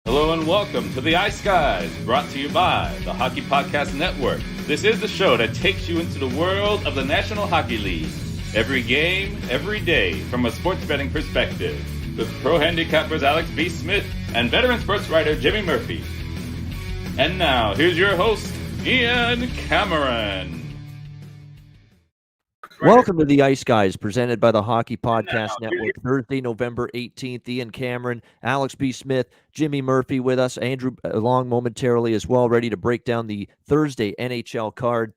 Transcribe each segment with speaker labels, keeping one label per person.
Speaker 1: Hello and welcome to the Ice Guys, brought to you by the Hockey Podcast Network. This is the show that takes you into the world of the National Hockey League. Every game, every day, from a sports betting perspective, with pro handicappers Alex B. Smith and veteran sports writer Jimmy Murphy. And now, here's your host, Ian Cameron.
Speaker 2: Welcome to the Ice Guys, presented by the Hockey Podcast Network. Thursday, November 18th, Ian Cameron, Alex B. Smith, Jimmy Murphy with us, Andrew along momentarily as well, ready to break down the Thursday NHL card.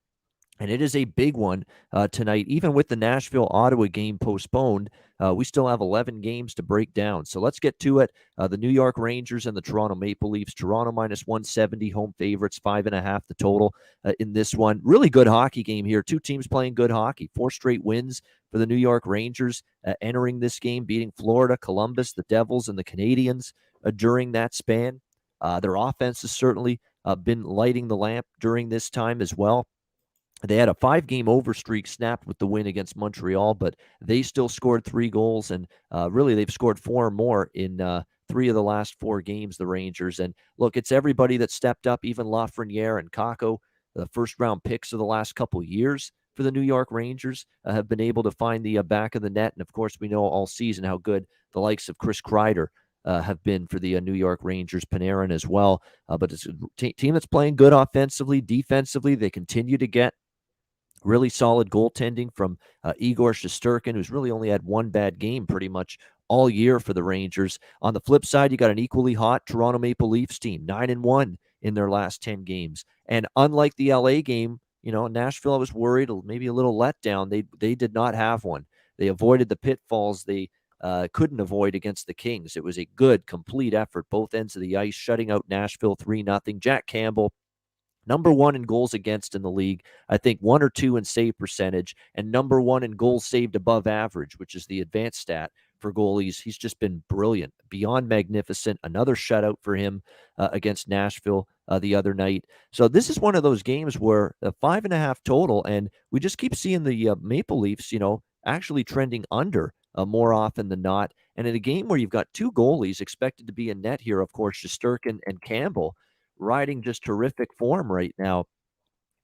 Speaker 2: And it is a big one tonight. Even with the Nashville-Ottawa game postponed, we still have 11 games to break down. So let's get to it. The New York Rangers and the Toronto Maple Leafs. Toronto minus 170, home favorites, 5.5 the total in this one. Really good hockey game here. Two teams playing good hockey. 4 straight wins for the New York Rangers entering this game, beating Florida, Columbus, the Devils, and the Canadiens during that span. Their offense has certainly been lighting the lamp during this time as well. They had a 5-game over streak snapped with the win against Montreal, but they still scored 3 goals, and really they've scored 4 or more in 3 of the last 4 games, the Rangers. And look, it's everybody that stepped up, even Lafreniere and Kakko, the first-round picks of the last couple years for the New York Rangers, have been able to find the back of the net. And, of course, we know all season how good the likes of Chris Kreider have been for the New York Rangers, Panarin as well. But it's a team that's playing good offensively, defensively. They continue to get really solid goaltending from Igor Shesterkin, who's really only had 1 bad game pretty much all year for the Rangers. On the flip side, you got an equally hot Toronto Maple Leafs team, 9-1 in their last 10 games. And unlike the LA game, Nashville, I was worried, maybe a little letdown. They did not have one. They avoided the pitfalls they couldn't avoid against the Kings. It was a good, complete effort, both ends of the ice, shutting out Nashville 3-0. Jack Campbell, number 1 in goals against in the league, I think 1 or 2 in save percentage, and number 1 in goals saved above average, which is the advanced stat for goalies. He's just been brilliant, beyond magnificent. Another shutout for him against Nashville the other night. So this is one of those games where a 5.5 total, and we just keep seeing the Maple Leafs, actually trending under more often than not. And in a game where you've got 2 goalies expected to be in net here, of course, Shesterkin and Campbell, riding just terrific form right now.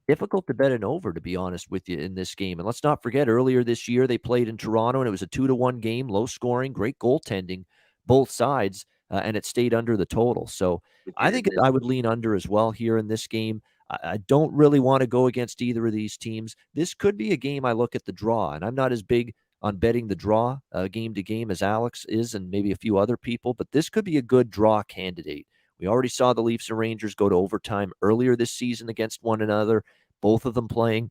Speaker 2: Difficult to bet an over, to be honest with you, in this game. And let's not forget, earlier this year, they played in Toronto, and it was a 2-1 game, low scoring, great goaltending, both sides, and it stayed under the total. So I think I would lean under as well here in this game. I don't really want to go against either of these teams. This could be a game I look at the draw, and I'm not as big on betting the draw game to game as Alex is and maybe a few other people, but this could be a good draw candidate. We already saw the Leafs and Rangers go to overtime earlier this season against one another, both of them playing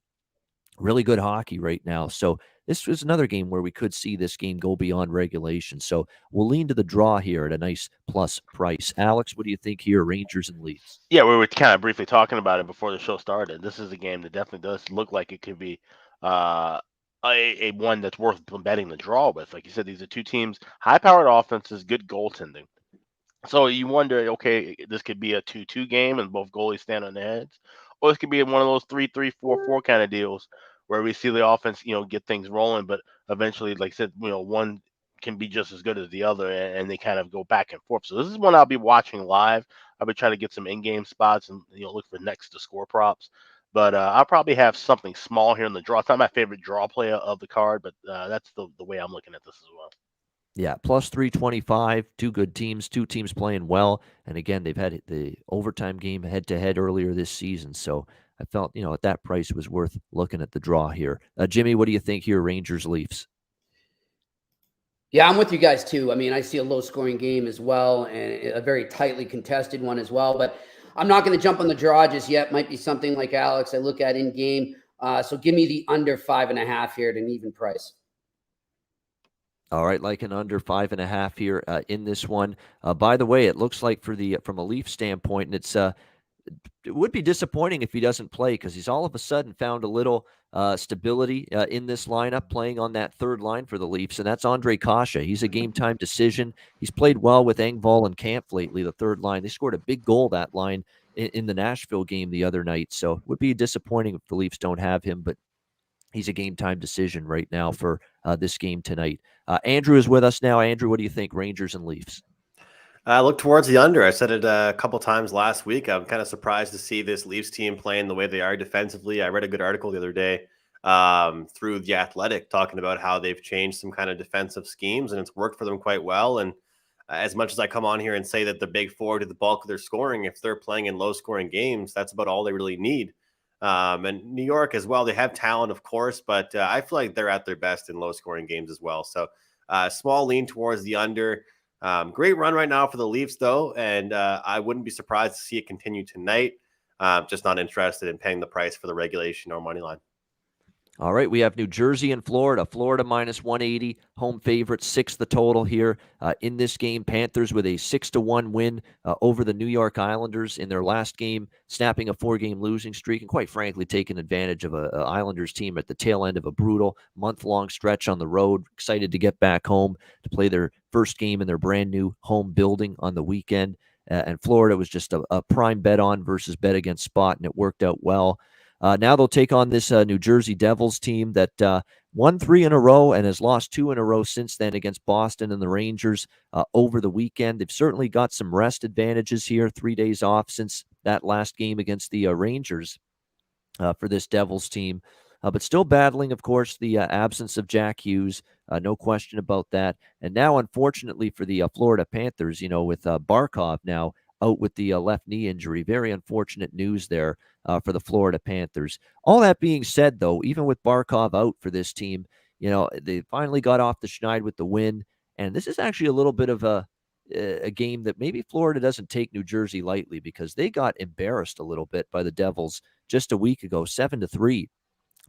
Speaker 2: really good hockey right now. So this was another game where we could see this game go beyond regulation. So we'll lean to the draw here at a nice plus price. Alex, what do you think here, Rangers and Leafs?
Speaker 3: Yeah, we were kind of briefly talking about it before the show started. This is a game that definitely does look like it could be a one that's worth betting the draw with. Like you said, these are 2 teams, high-powered offenses, good goaltending. So you wonder, okay, this could be a 2-2 game and both goalies stand on their heads, or this could be one of those 3-3-4-4 kind of deals where we see the offense, get things rolling, but eventually, like I said, one can be just as good as the other, and they kind of go back and forth. So this is one I'll be watching live. I'll be trying to get some in-game spots and look for next to score props. But I'll probably have something small here in the draw. It's not my favorite draw player of the card, but that's the way I'm looking at this as well.
Speaker 2: Yeah, plus 325, 2 good teams, 2 teams playing well. And again, they've had the overtime game head-to-head earlier this season. So I felt, at that price it was worth looking at the draw here. Jimmy, what do you think here, Rangers, Leafs?
Speaker 4: Yeah, I'm with you guys too. I mean, I see a low-scoring game as well and a very tightly contested one as well. But I'm not going to jump on the draw just yet. Might be something like Alex I look at in-game. So give me the under 5.5 here at an even price.
Speaker 2: All right, like an under 5.5 here in this one. By the way, it looks like from a Leaf standpoint, and it would be disappointing if he doesn't play because he's all of a sudden found a little stability in this lineup, playing on that third line for the Leafs, and that's Andre Kasha. He's a game-time decision. He's played well with Engvall and Kampf lately, the third line. They scored a big goal, that line, in the Nashville game the other night, so it would be disappointing if the Leafs don't have him, but he's a game-time decision right now for this game tonight. Andrew is with us now. Andrew, what do you think, Rangers and Leafs?
Speaker 5: Look towards the under. I said it a couple times last week. I'm kind of surprised to see this Leafs team playing the way they are defensively. I read a good article the other day through The Athletic talking about how they've changed some kind of defensive schemes and it's worked for them quite well. And as much as I come on here and say that the big four do the bulk of their scoring, if they're playing in low scoring games, that's about all they really need. And New York as well, they have talent, of course, but I feel like they're at their best in low scoring games as well. So small lean towards the under. Great run right now for the Leafs, though, and I wouldn't be surprised to see it continue tonight. Just not interested in paying the price for the regulation or money line.
Speaker 2: All right, we have New Jersey and Florida. Florida minus 180, home favorite, 6 the total here. In this game, Panthers with a 6-1 win over the New York Islanders in their last game, snapping a 4-game losing streak, and quite frankly, taking advantage of a Islanders team at the tail end of a brutal month-long stretch on the road. Excited to get back home to play their first game in their brand new home building on the weekend. And Florida was just a prime bet on versus bet against spot, and it worked out well. Now they'll take on this New Jersey Devils team that won 3 in a row and has lost 2 in a row since then against Boston and the Rangers over the weekend. They've certainly got some rest advantages here, 3 days off since that last game against the Rangers for this Devils team. But still battling, of course, the absence of Jack Hughes. No question about that. And now, unfortunately for the Florida Panthers, with Barkov now out with the left knee injury, very unfortunate news there for the Florida Panthers. All that being said, though, even with Barkov out for this team, they finally got off the schneid with the win. And this is actually a little bit of a game that maybe Florida doesn't take New Jersey lightly because they got embarrassed a little bit by the Devils just a week ago, 7-3.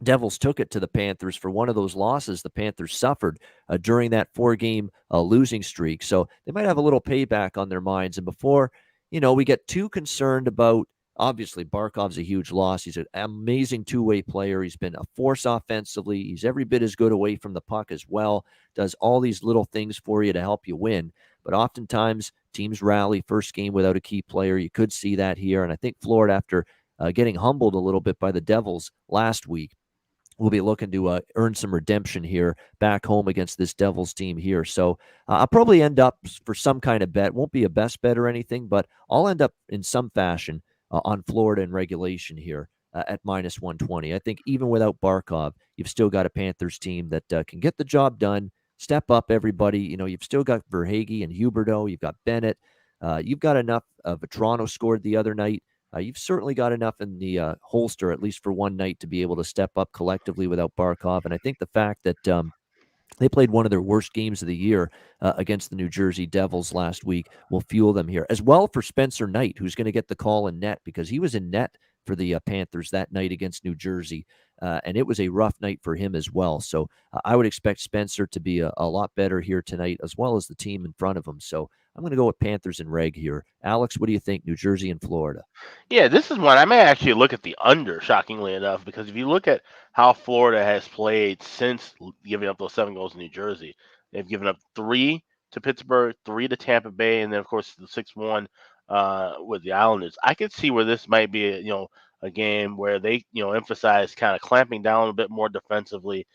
Speaker 2: Devils took it to the Panthers for one of those losses the Panthers suffered during that 4-game losing streak. So they might have a little payback on their minds. And before, we get too concerned about, obviously, Barkov's a huge loss. He's an amazing two-way player. He's been a force offensively. He's every bit as good away from the puck as well. Does all these little things for you to help you win. But oftentimes, teams rally first game without a key player. You could see that here. And I think Florida, after getting humbled a little bit by the Devils last week, we'll be looking to earn some redemption here back home against this Devils team here. So I'll probably end up for some kind of bet. Won't be a best bet or anything, but I'll end up in some fashion on Florida in regulation here at minus 120. I think even without Barkov, you've still got a Panthers team that can get the job done, step up everybody. You've still got Verhaeghe and Huberdeau. You've got Bennett. You've got enough. Vetrano scored the other night. You've certainly got enough in the holster, at least for one night, to be able to step up collectively without Barkov. And I think the fact that they played one of their worst games of the year against the New Jersey Devils last week will fuel them here. As well for Spencer Knight, who's going to get the call in net because he was in net for the Panthers that night against New Jersey. And it was a rough night for him as well. So I would expect Spencer to be a lot better here tonight, as well as the team in front of him. So I'm going to go with Panthers and reg here. Alex, what do you think? New Jersey and Florida.
Speaker 3: Yeah, this is one I may actually look at the under, shockingly enough, because if you look at how Florida has played since giving up those 7 goals in New Jersey, they've given up 3 to Pittsburgh, 3 to Tampa Bay, and then of course the 6-1 with the Islanders. I could see where this might be, a game where they, emphasize kind of clamping down a bit more defensively,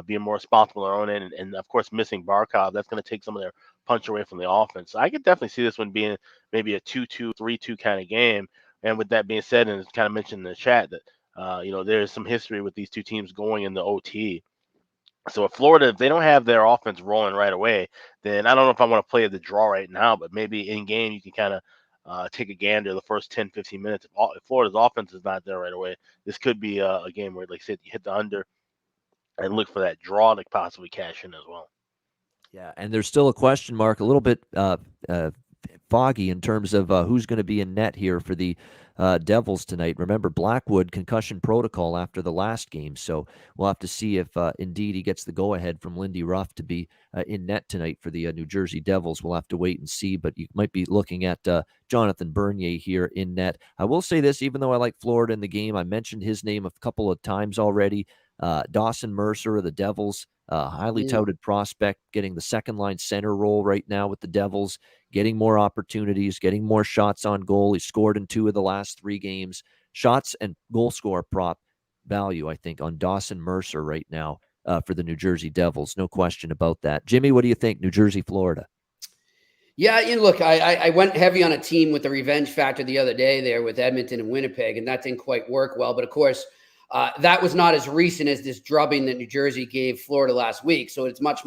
Speaker 3: being more responsible on their own end, and of course missing Barkov. That's going to take some of their punch away from the offense. So I could definitely see this one being maybe a 2-2, 3-2 kind of game. And with that being said, and it's kind of mentioned in the chat that there is some history with these two teams going in the OT. So if Florida, if they don't have their offense rolling right away, then I don't know if I want to play the draw right now, but maybe in game you can kind of take a gander the first 10, 15 minutes. If Florida's offense is not there right away, this could be a game where, like I said, you hit the under and look for that draw to possibly cash in as well.
Speaker 2: Yeah, and there's still a question mark, a little bit foggy in terms of who's going to be in net here for the Devils tonight. Remember, Blackwood concussion protocol after the last game, so we'll have to see if indeed he gets the go-ahead from Lindy Ruff to be in net tonight for the New Jersey Devils. We'll have to wait and see, but you might be looking at Jonathan Bernier here in net. I will say this, even though I like Florida in the game, I mentioned his name a couple of times already. Dawson Mercer of the Devils, highly touted prospect, getting the second-line center role right now with the Devils, getting more opportunities, getting more shots on goal. He scored in 2 of the last 3 games. Shots and goal score prop value, I think, on Dawson Mercer right now for the New Jersey Devils. No question about that. Jimmy, what do you think? New Jersey, Florida.
Speaker 4: Yeah, look, I went heavy on a team with the revenge factor the other day there with Edmonton and Winnipeg, and that didn't quite work well. But of course, that was not as recent as this drubbing that New Jersey gave Florida last week. So it's much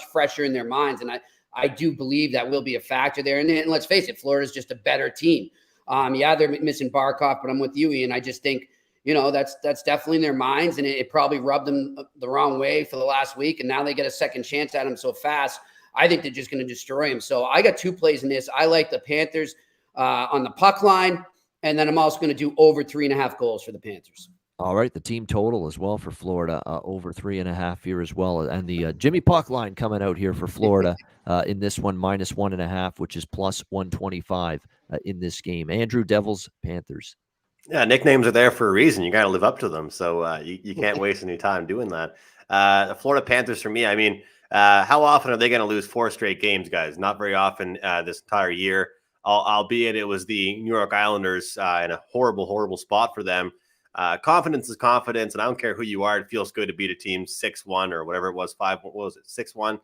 Speaker 4: fresher in their minds, and I do believe that will be a factor there. And let's face it, Florida's just a better team. Yeah, they're missing Barkov, but I'm with you, Ian. I just think that's definitely in their minds, and it probably rubbed them the wrong way for the last week, and now they get a second chance at him so fast. I think they're just going to destroy him. So I got 2 plays in this. I like the Panthers on the puck line, and then I'm also going to do over 3.5 goals for the Panthers.
Speaker 2: All right, the team total as well for Florida, over 3.5 here as well. And the Jimmy puck line coming out here for Florida in this one, -1.5, which is +125 in this game. Andrew, Devils, Panthers.
Speaker 5: Yeah, nicknames are there for a reason. You got to live up to them. So you can't waste any time doing that. The Florida Panthers, for me, I mean, how often are they going to lose 4 straight games, guys? Not very often this entire year, albeit it was the New York Islanders in a horrible, horrible spot for them. Confidence is confidence, and I don't care who you are. It feels good to beat a team 6-1 or whatever it was, 6-1.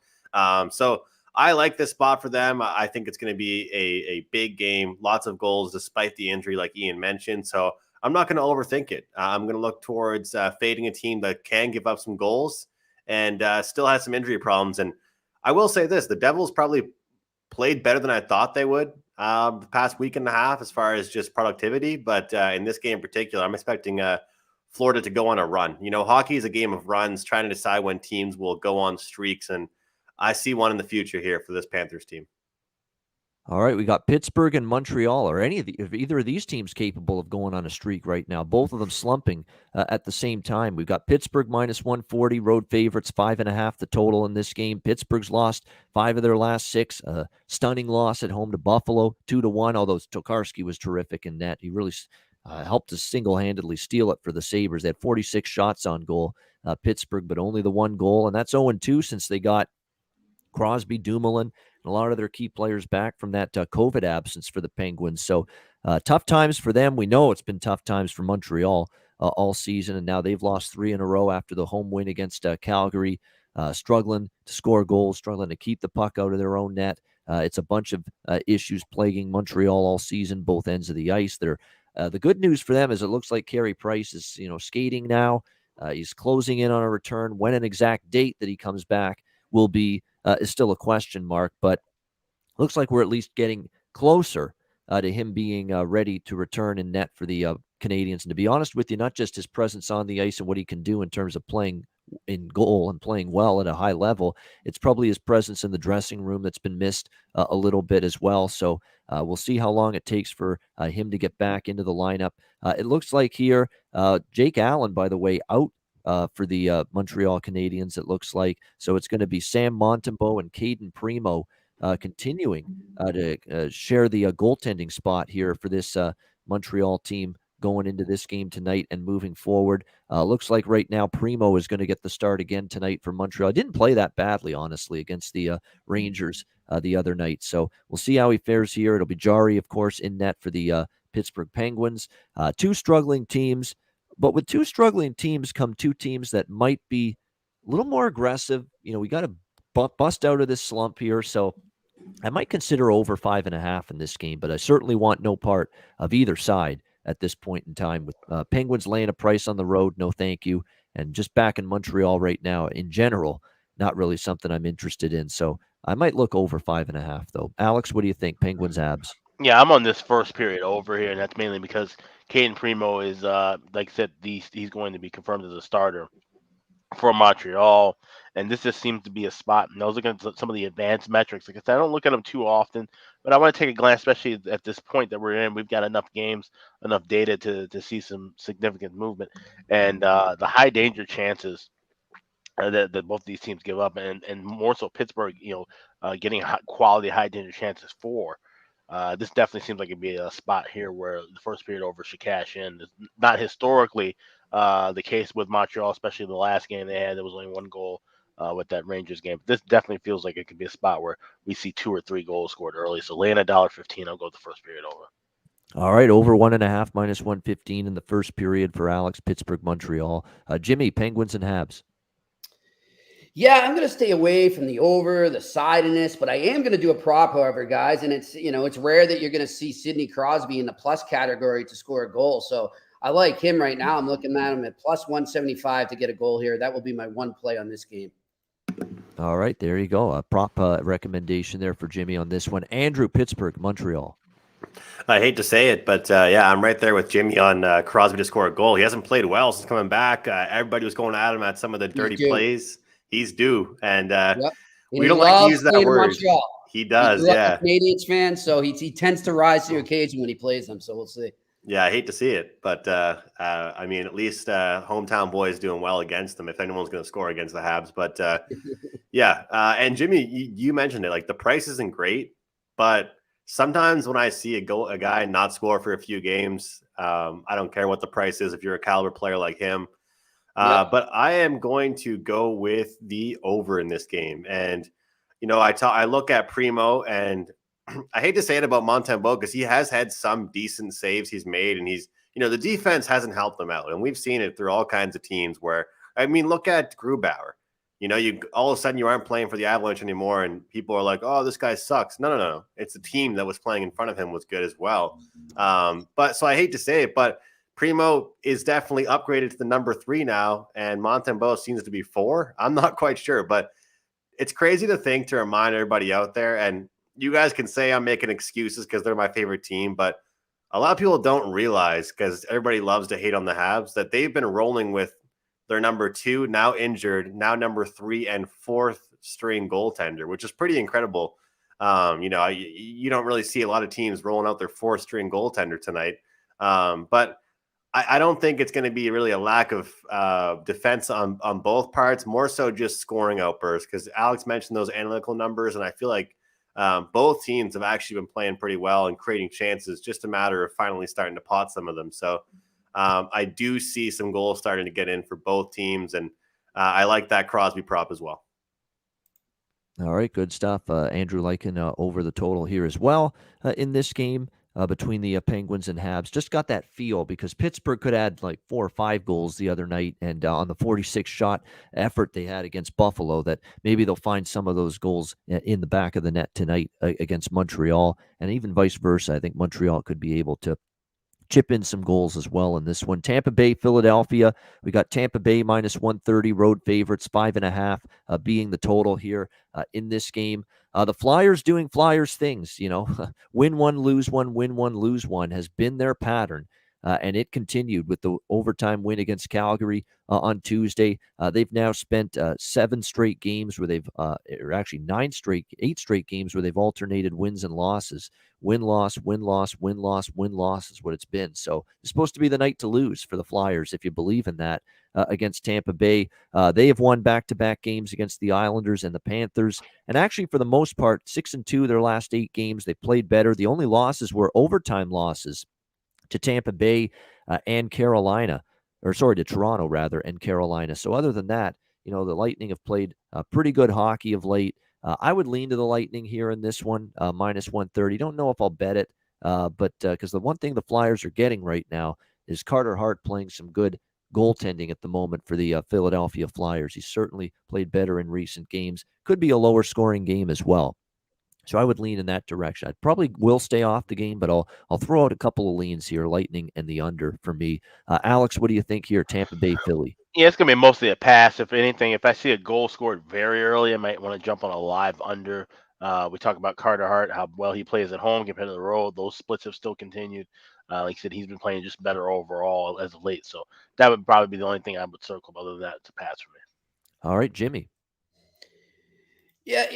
Speaker 5: So I like this spot for them. I think it's going to be a big game, lots of goals despite the injury, like Ian mentioned. So I'm not going to overthink it. I'm going to look towards fading a team that can give up some goals and still has some injury problems. And I will say this, the Devils probably played better than I thought they would the past week and a half as far as just productivity. But in this game in particular, I'm expecting Florida to go on a run. Hockey is a game of runs, trying to decide when teams will go on streaks. And I see one in the future here for this Panthers team.
Speaker 2: All right, we got Pittsburgh and Montreal. Are either of these teams capable of going on a streak right now? Both of them slumping at the same time. We've got Pittsburgh -140, road favorites, 5.5 the total in this game. Pittsburgh's lost 5 of their last 6. Stunning loss at home to Buffalo, 2-1. Although Tokarski was terrific in net, he really helped us single-handedly steal it for the Sabres. They had 46 shots on goal, Pittsburgh, but only the 1 goal, and that's 0-2 since they got Crosby, Dumoulin, and a lot of their key players back from that COVID absence for the Penguins. So tough times for them. We know it's been tough times for Montreal all season, and now they've lost 3 in a row after the home win against Calgary, struggling to score goals, struggling to keep the puck out of their own net. It's a bunch of issues plaguing Montreal all season, both ends of the ice. The good news for them is it looks like Carey Price is skating now. He's closing in on a return. When an exact date that he comes back will be is still a question mark, but looks like we're at least getting closer to him being ready to return in net for the Canadiens. And to be honest with you, not just his presence on the ice and what he can do in terms of playing in goal and playing well at a high level, it's probably his presence in the dressing room that's been missed a little bit as well. So we'll see how long it takes for him to get back into the lineup. It looks like here, Jake Allen, by the way, out for the Montreal Canadiens, it looks like. So it's going to be Sam Montembeault and Caden Primo continuing to share the goaltending spot here for this Montreal team going into this game tonight and moving forward. Looks like right now Primo is going to get the start again tonight for Montreal. Didn't play that badly, honestly, against the Rangers the other night. So we'll see how he fares here. It'll be Jari, of course, in net for the Pittsburgh Penguins. 2 struggling teams. But with 2 struggling teams come 2 teams that might be a little more aggressive. We got to bust out of this slump here. So I might consider over 5.5 in this game, but I certainly want no part of either side at this point in time. With Penguins laying a price on the road, no thank you. And just back in Montreal right now, in general, not really something I'm interested in. So I might look over 5.5, though. Alex, what do you think? Penguins, Habs?
Speaker 3: Yeah, I'm on this first period over here, and that's mainly because Caden Primo is, like I said, he's going to be confirmed as a starter for Montreal, and this just seems to be a spot. And I was looking at some of the advanced metrics. Like I said, I don't look at them too often, but I want to take a glance, especially at this point that we're in. We've got enough games, enough data to see some significant movement, and the high danger chances that both these teams give up, and more so Pittsburgh, getting quality high danger chances for. This definitely seems like it'd be a spot here where the first period over should cash in. It's not historically the case with Montreal, especially the last game they had. There was only 1 goal with that Rangers game. But this definitely feels like it could be a spot where we see 2 or 3 goals scored early. So laying $1.15, I'll go with the first period over.
Speaker 2: All right, over 1.5, -115 in the first period for Alex. Pittsburgh, Montreal. Jimmy, Penguins and Habs.
Speaker 4: Yeah, I'm going to stay away from the over, the sidedness, but I am going to do a prop, however, guys. And it's, it's rare that you're going to see Sidney Crosby in the plus category to score a goal. So I like him right now. I'm looking at him at plus 175 to get a goal here. That will be my one play on this game.
Speaker 2: All right, there you go. A prop recommendation there for Jimmy on this one. Andrew, Pittsburgh, Montreal.
Speaker 5: I hate to say it, but yeah, I'm right there with Jimmy on Crosby to score a goal. He hasn't played well since coming back. Everybody was going at him at some of the dirty plays. He's due, and we don't like to use that word. He does, yeah.
Speaker 4: Canadiens fan, so he tends to rise to the occasion when he plays them. So we'll see.
Speaker 5: Yeah, I hate to see it, but I mean, at least hometown boy is doing well against them. If anyone's going to score against the Habs, but yeah. And Jimmy, you mentioned it. Like the price isn't great, but sometimes when I see a guy not score for a few games, I don't care what the price is if you're a caliber player like him. But I am going to go with the over in this game. And, I look at Primo, and I hate to say it about Montembeault because he has had some decent saves he's made. And he's, the defense hasn't helped them out. And we've seen it through all kinds of teams where, I mean, look at Grubauer. You all of a sudden you aren't playing for the Avalanche anymore, and people are like, "Oh, this guy sucks." No. It's the team that was playing in front of him was good as well. But so I hate to say it, but Primo is definitely upgraded to the number 3 now, and Montembeault seems to be 4. I'm not quite sure, but it's crazy to think, to remind everybody out there, and you guys can say I'm making excuses because they're my favorite team, but a lot of people don't realize, because everybody loves to hate on the Habs, that they've been rolling with their number 2, now injured, now number 3 and 4th string goaltender, which is pretty incredible. You don't really see a lot of teams rolling out their 4th string goaltender tonight. But I don't think it's going to be really a lack of defense on both parts, more so just scoring outbursts, because Alex mentioned those analytical numbers, and I feel like both teams have actually been playing pretty well and creating chances, just a matter of finally starting to pot some of them. So I do see some goals starting to get in for both teams, and I like that Crosby prop as well.
Speaker 2: All right, good stuff. Andrew liking over the total here as well in this game between the Penguins and Habs. Just got that feel because Pittsburgh could add like 4 or 5 goals the other night, and on the 46-shot effort they had against Buffalo, that maybe they'll find some of those goals in the back of the net tonight against Montreal, and even vice versa. I think Montreal could be able to chip in some goals as well in this one. Tampa Bay, Philadelphia. We got Tampa Bay minus 130, road favorites, 5.5 being the total here in this game. The Flyers doing Flyers things, win one, lose one, win one, lose one has been their pattern. And it continued with the overtime win against Calgary on Tuesday. They've now spent 7 straight games where they've, or actually 8 straight games where they've alternated wins and losses. Win-loss, win-loss, win-loss, win-loss is what it's been. So it's supposed to be the night to lose for the Flyers, if you believe in that, against Tampa Bay. They have won back-to-back games against the Islanders and the Panthers. And actually, for the most part, 6-2 their last 8 games. They played better. The only losses were overtime losses to Tampa Bay and Carolina, to Toronto rather, and Carolina. So other than that, the Lightning have played pretty good hockey of late. I would lean to the Lightning here in this one, minus 130. Don't know if I'll bet it, but because the one thing the Flyers are getting right now is Carter Hart playing some good goaltending at the moment for the Philadelphia Flyers. He's certainly played better in recent games. Could be a lower scoring game as well. So I would lean in that direction. I probably will stay off the game, but I'll throw out a couple of leans here, Lightning and the under for me. Alex, what do you think here, Tampa Bay, Philly?
Speaker 3: Yeah, it's going to be mostly a pass. If anything, if I see a goal scored very early, I might want to jump on a live under. We talk about Carter Hart, how well he plays at home compared to the road. Those splits have still continued. Like I said, he's been playing just better overall as of late. So that would probably be the only thing I would circle. Other than that, it's a pass for me.
Speaker 2: All right, Jimmy.
Speaker 4: Yeah,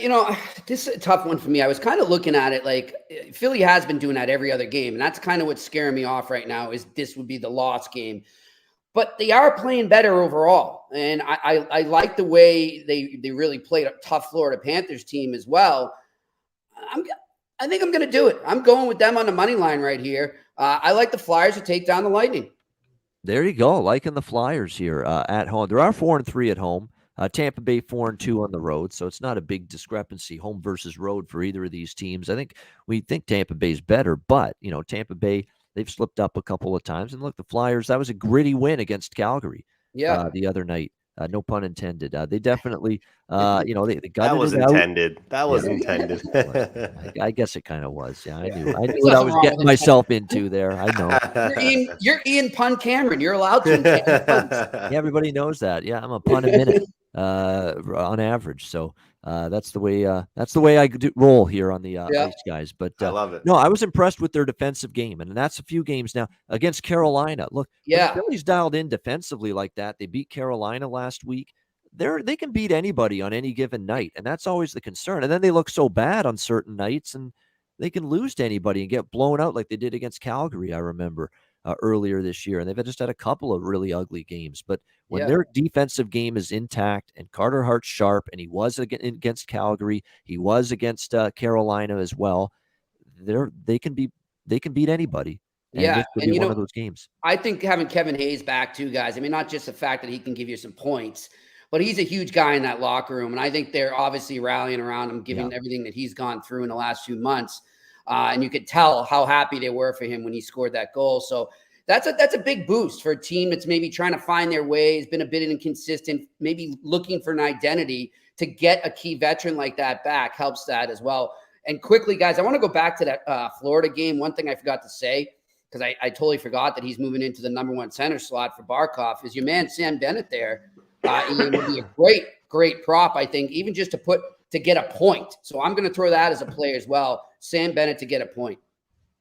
Speaker 4: this is a tough one for me. I was kind of looking at it like Philly has been doing that every other game. And that's kind of what's scaring me off right now is this would be the lost game. But they are playing better overall. And I like the way they really played a tough Florida Panthers team as well. I think I'm going to do it. I'm going with them on the money line right here. I like the Flyers to take down the Lightning.
Speaker 2: There you go. Liking the Flyers here at home. There are 4-3 at home. Tampa Bay 4-2 on the road, so it's not a big discrepancy, home versus road for either of these teams. I think we think Tampa Bay's better, but Tampa Bay, they've slipped up a couple of times. And look, the Flyers, that was a gritty win against Calgary the other night. No pun intended. They definitely, they got
Speaker 5: That was
Speaker 2: it out.
Speaker 5: intended. That was intended.
Speaker 2: I guess it kind of was. Yeah, I knew
Speaker 4: There's
Speaker 2: what I
Speaker 4: nothing
Speaker 2: was
Speaker 4: wrong
Speaker 2: getting
Speaker 4: with
Speaker 2: myself into there. I know.
Speaker 4: You're Ian Pun Cameron. You're allowed to intend puns.
Speaker 2: Yeah, everybody knows that. Yeah, I'm a pun a minute on average. So that's the way I roll here on the Ice Guys. But
Speaker 5: I love it.
Speaker 2: No, I was impressed with their defensive game, and that's a few games now against Carolina. Look, when the Phillies dialed in defensively like that, they beat Carolina last week. They can beat anybody on any given night, and that's always the concern. And then they look so bad on certain nights, and they can lose to anybody and get blown out like they did against Calgary, I remember, earlier this year. And they've just had a couple of really ugly games. But when their defensive game is intact and Carter Hart's sharp, and he was against Calgary, he was against Carolina as well, they can beat anybody. And this could be one of those games.
Speaker 4: I think having Kevin Hayes back too, guys. I mean, not just the fact that he can give you some points, but he's a huge guy in that locker room. And I think they're obviously rallying around him, given everything that he's gone through in the last few months. And you could tell how happy they were for him when he scored that goal. So that's a big boost for a team that's maybe trying to find their way, has been a bit inconsistent, maybe looking for an identity. To get a key veteran like that back helps that as well. And quickly, guys, I want to go back to that Florida game. One thing I forgot to say, because I totally forgot that he's moving into the number one center slot for Barkov, is your man Sam Bennett there. Ian would be a great prop, I think, even just to get a point. So I'm going to throw that as a play as well. Sam Bennett to get a point.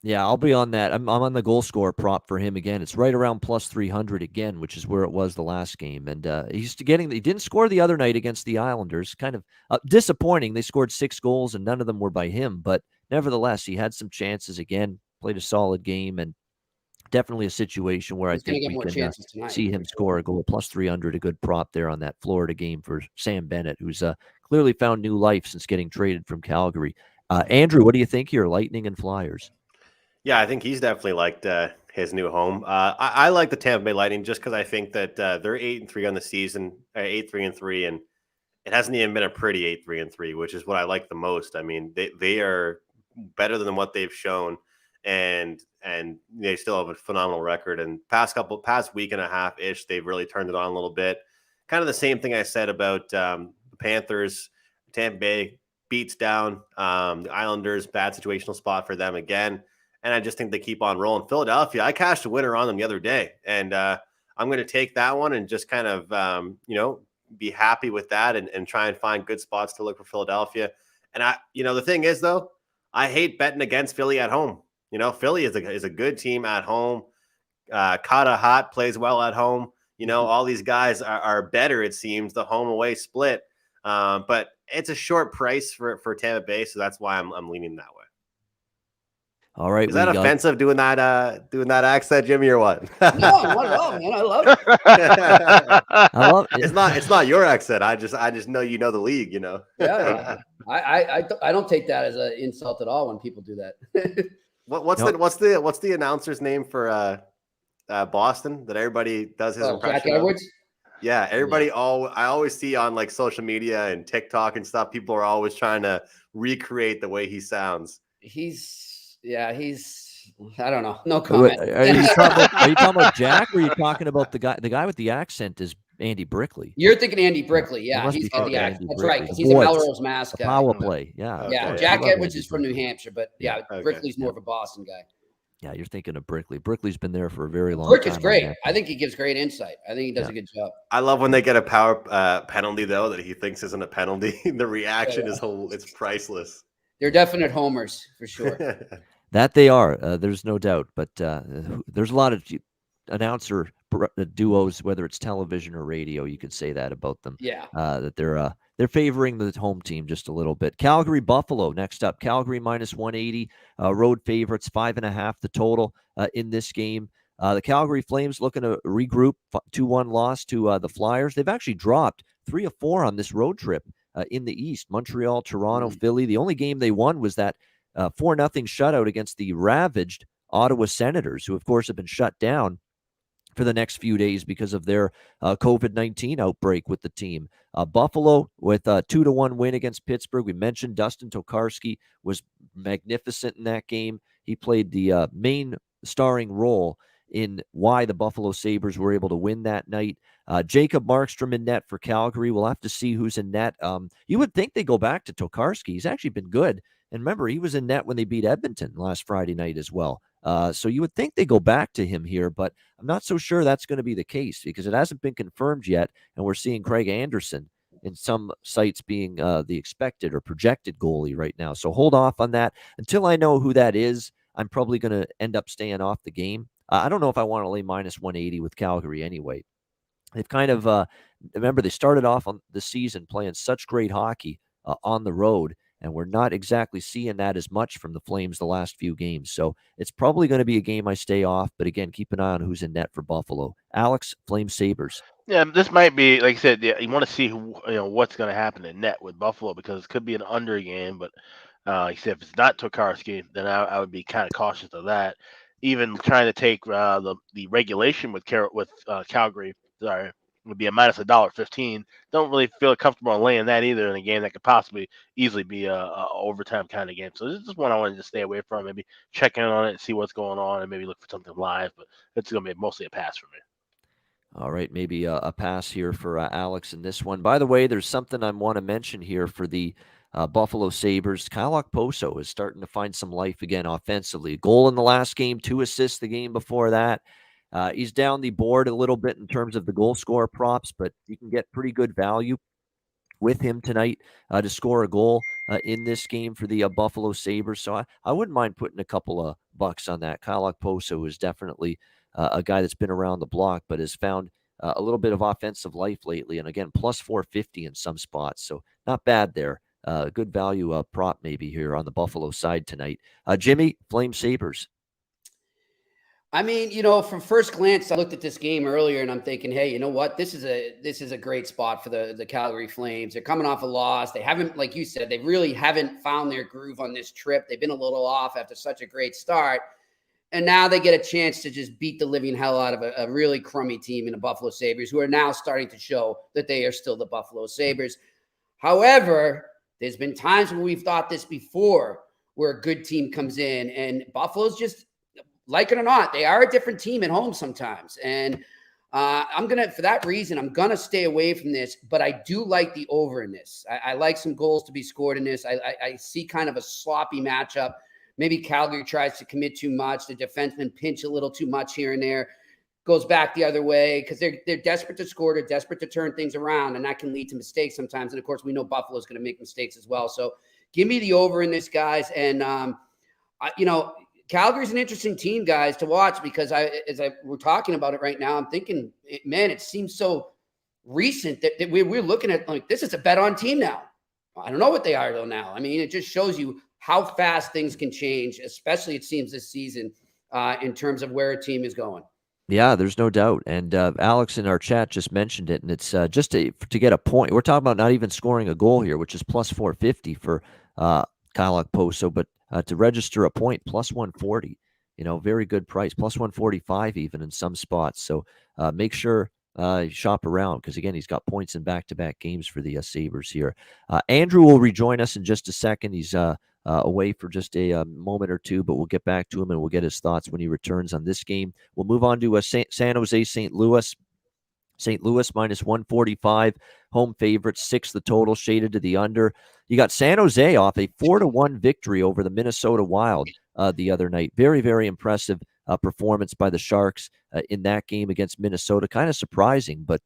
Speaker 4: Yeah,
Speaker 2: I'll be on that. I'm on the goal scorer prop for him again. It's right around plus 300 again, which is where it was the last game. And he didn't score the other night against the Islanders. Kind of disappointing. They scored 6 goals and none of them were by him. But nevertheless, he had some chances again, played a solid game, and definitely a situation where I think we can see him score a goal. Plus 300, a good prop there on that Florida game for Sam Bennett, who's clearly found new life since getting traded from Calgary. Andrew, what do you think here, Lightning and Flyers?
Speaker 5: Yeah, I think he's definitely liked his new home. I like the Tampa Bay Lightning just because I think that they're 8-3 on the season, 8-3-3, and it hasn't even been a pretty 8-3-3, which is what I like the most. I mean, they are better than what they've shown, and they still have a phenomenal record. And past week and a half ish, they've really turned it on a little bit. Kind of the same thing I said about the Panthers. Tampa Bay beats down the Islanders, bad situational spot for them again. And I just think they keep on rolling. Philadelphia, I cashed a winner on them the other day, and I'm going to take that one and just kind of, be happy with that and try and find good spots to look for Philadelphia. And the thing is though, I hate betting against Philly at home. Philly is a good team at home. Kata Hot plays well at home. All these guys are better, it seems, the home away split. But it's a short price for Tampa Bay, so that's why I'm leaning that way.
Speaker 2: All right.
Speaker 5: Is that offensive doing that accent, Jimmy, or what?
Speaker 4: No, not at all, man. I love it.
Speaker 2: I love it.
Speaker 5: It's not your accent. I just know the league,
Speaker 4: Yeah. I don't take that as an insult at all when people do that.
Speaker 5: What's the announcer's name for Boston that everybody does his impression
Speaker 4: Jack Edwards?
Speaker 5: Of? Yeah, everybody. I always see on like social media and TikTok and stuff, people are always trying to recreate the way he sounds.
Speaker 4: He's I don't know. No comment.
Speaker 2: Are you talking about Jack, or are you talking about the guy with the accent is Andy Brickley?
Speaker 4: You're thinking Andy Brickley. Yeah, he's got the accent. That's right, because he's a Melrose Mass guy.
Speaker 2: Power play. Yeah.
Speaker 5: Okay.
Speaker 4: Yeah, Jack Edwards is from New Hampshire, but Brickley's more of a Boston guy.
Speaker 2: Yeah, you're thinking of Brickley. Brickley's been there for a very long
Speaker 4: time.
Speaker 2: Brick
Speaker 4: is great. I think he gives great insight. I think he does a good job.
Speaker 5: I love when they get a power penalty, though, that he thinks isn't a penalty. The reaction it's priceless.
Speaker 4: They're definite homers, for sure.
Speaker 2: That they are. There's no doubt. But there's a lot of announcer duos, whether it's television or radio, you could say that about them.
Speaker 4: Yeah.
Speaker 2: That they're favoring the home team just a little bit. Calgary Buffalo next up. Calgary minus 180. Road favorites 5.5 the total in this game. The Calgary Flames looking to regroup. 2-1 loss to the Flyers. They've actually dropped 3 of 4 on this road trip in the East. Montreal, Toronto, Philly. The only game they won was that 4-0 shutout against the ravaged Ottawa Senators, who of course have been shut down for the next few days because of their COVID-19 outbreak with the team. Buffalo with a 2-1 win against Pittsburgh. We mentioned Dustin Tokarski was magnificent in that game. He played the main starring role in why the Buffalo Sabres were able to win that night. Jacob Markstrom in net for Calgary. We'll have to see who's in net. You would think they go back to Tokarski. He's actually been good. And remember, he was in net when they beat Edmonton last Friday night as well. So you would think they go back to him here, but I'm not so sure that's going to be the case because it hasn't been confirmed yet. And we're seeing Craig Anderson in some sites being the expected or projected goalie right now. So hold off on that. Until I know who that is, I'm probably going to end up staying off the game. I don't know if I want to lay minus 180 with Calgary anyway. They've kind of, remember, they started off on the season playing such great hockey on the road, and we're not exactly seeing that as much from the Flames the last few games. So it's probably going to be a game I stay off, but again, keep an eye on who's in net for Buffalo. Alex, Flames Sabres.
Speaker 3: Yeah, this might be, like I said, yeah, you want to see what's going to happen in net with Buffalo because it could be an under game. But like I said, if it's not Tokarski, then I would be kind of cautious of that. Even trying to take the regulation with Calgary, sorry, would be a minus $1.15. Don't really feel comfortable in laying that either in a game that could possibly easily be a overtime kind of game. So this is one I wanted to stay away from. Maybe check in on it and see what's going on, and maybe look for something live. But it's going to be mostly a pass for me.
Speaker 2: All right, maybe a pass here for Alex in this one. By the way, there's something I want to mention here for the Buffalo Sabres. Kyle Okposo is starting to find some life again offensively. A goal in the last game, 2 assists the game before that. He's down the board a little bit in terms of the goal scorer props, but you can get pretty good value with him tonight to score a goal in this game for the Buffalo Sabres. So I wouldn't mind putting a couple of bucks on that. Kyle Okposo is definitely a guy that's been around the block, but has found a little bit of offensive life lately. And again, plus 450 in some spots. So not bad there. Good value prop maybe here on the Buffalo side tonight. Jimmy, Flame Sabres.
Speaker 4: I mean, from first glance, I looked at this game earlier and I'm thinking, hey, you know what? This is a great spot for the Calgary Flames. They're coming off a loss. They haven't, like you said, they really haven't found their groove on this trip. They've been a little off after such a great start. And now they get a chance to just beat the living hell out of a really crummy team in the Buffalo Sabres, who are now starting to show that they are still the Buffalo Sabres. However, there's been times when we've thought this before, where a good team comes in and Buffalo's just, like it or not, they are a different team at home sometimes. And for that reason, I'm going to stay away from this, but I do like the over in this. I like some goals to be scored in this. I see kind of a sloppy matchup. Maybe Calgary tries to commit too much. The defensemen pinch a little too much here and there. Goes back the other way because they're desperate to score. They're desperate to turn things around, and that can lead to mistakes sometimes. And, of course, we know Buffalo's going to make mistakes as well. So give me the over in this, guys. And, Calgary's an interesting team, guys, to watch because we're talking about it right now, I'm thinking, man, it seems so recent that we're looking at, like, this is a bet on team now. I don't know what they are, though, now. I mean, it just shows you how fast things can change, especially it seems this season in terms of where a team is going.
Speaker 2: Yeah, there's no doubt. And Alex in our chat just mentioned it, and it's just to get a point. We're talking about not even scoring a goal here, which is plus 450 for Kyle Okposo, but to register a point, plus 140. Very good price, plus 145 even in some spots. So make sure you shop around because, again, he's got points in back-to-back games for the Sabres here. Andrew will rejoin us in just a second. He's away for just a moment or two, but we'll get back to him and we'll get his thoughts when he returns on this game. We'll move on to San Jose, St. Louis. St. Louis minus 145, home favorite, 6 the total, shaded to the under. You got San Jose off a 4-1 victory over the Minnesota Wild the other night. Very, very impressive performance by the Sharks in that game against Minnesota. Kind of surprising, but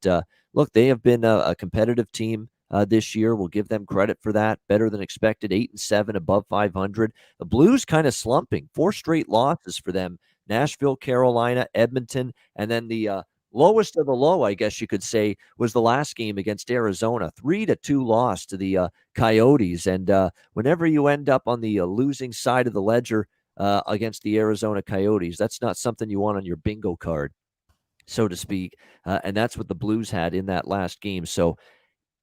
Speaker 2: look, they have been a competitive team this year. We'll give them credit for that. Better than expected, 8-7, above 500. The Blues kind of slumping, 4 straight losses for them. Nashville, Carolina, Edmonton, and then the lowest of the low, I guess you could say, was the last game against Arizona. 3-2 loss to the Coyotes. And whenever you end up on the losing side of the ledger against the Arizona Coyotes, that's not something you want on your bingo card, so to speak. And that's what the Blues had in that last game. So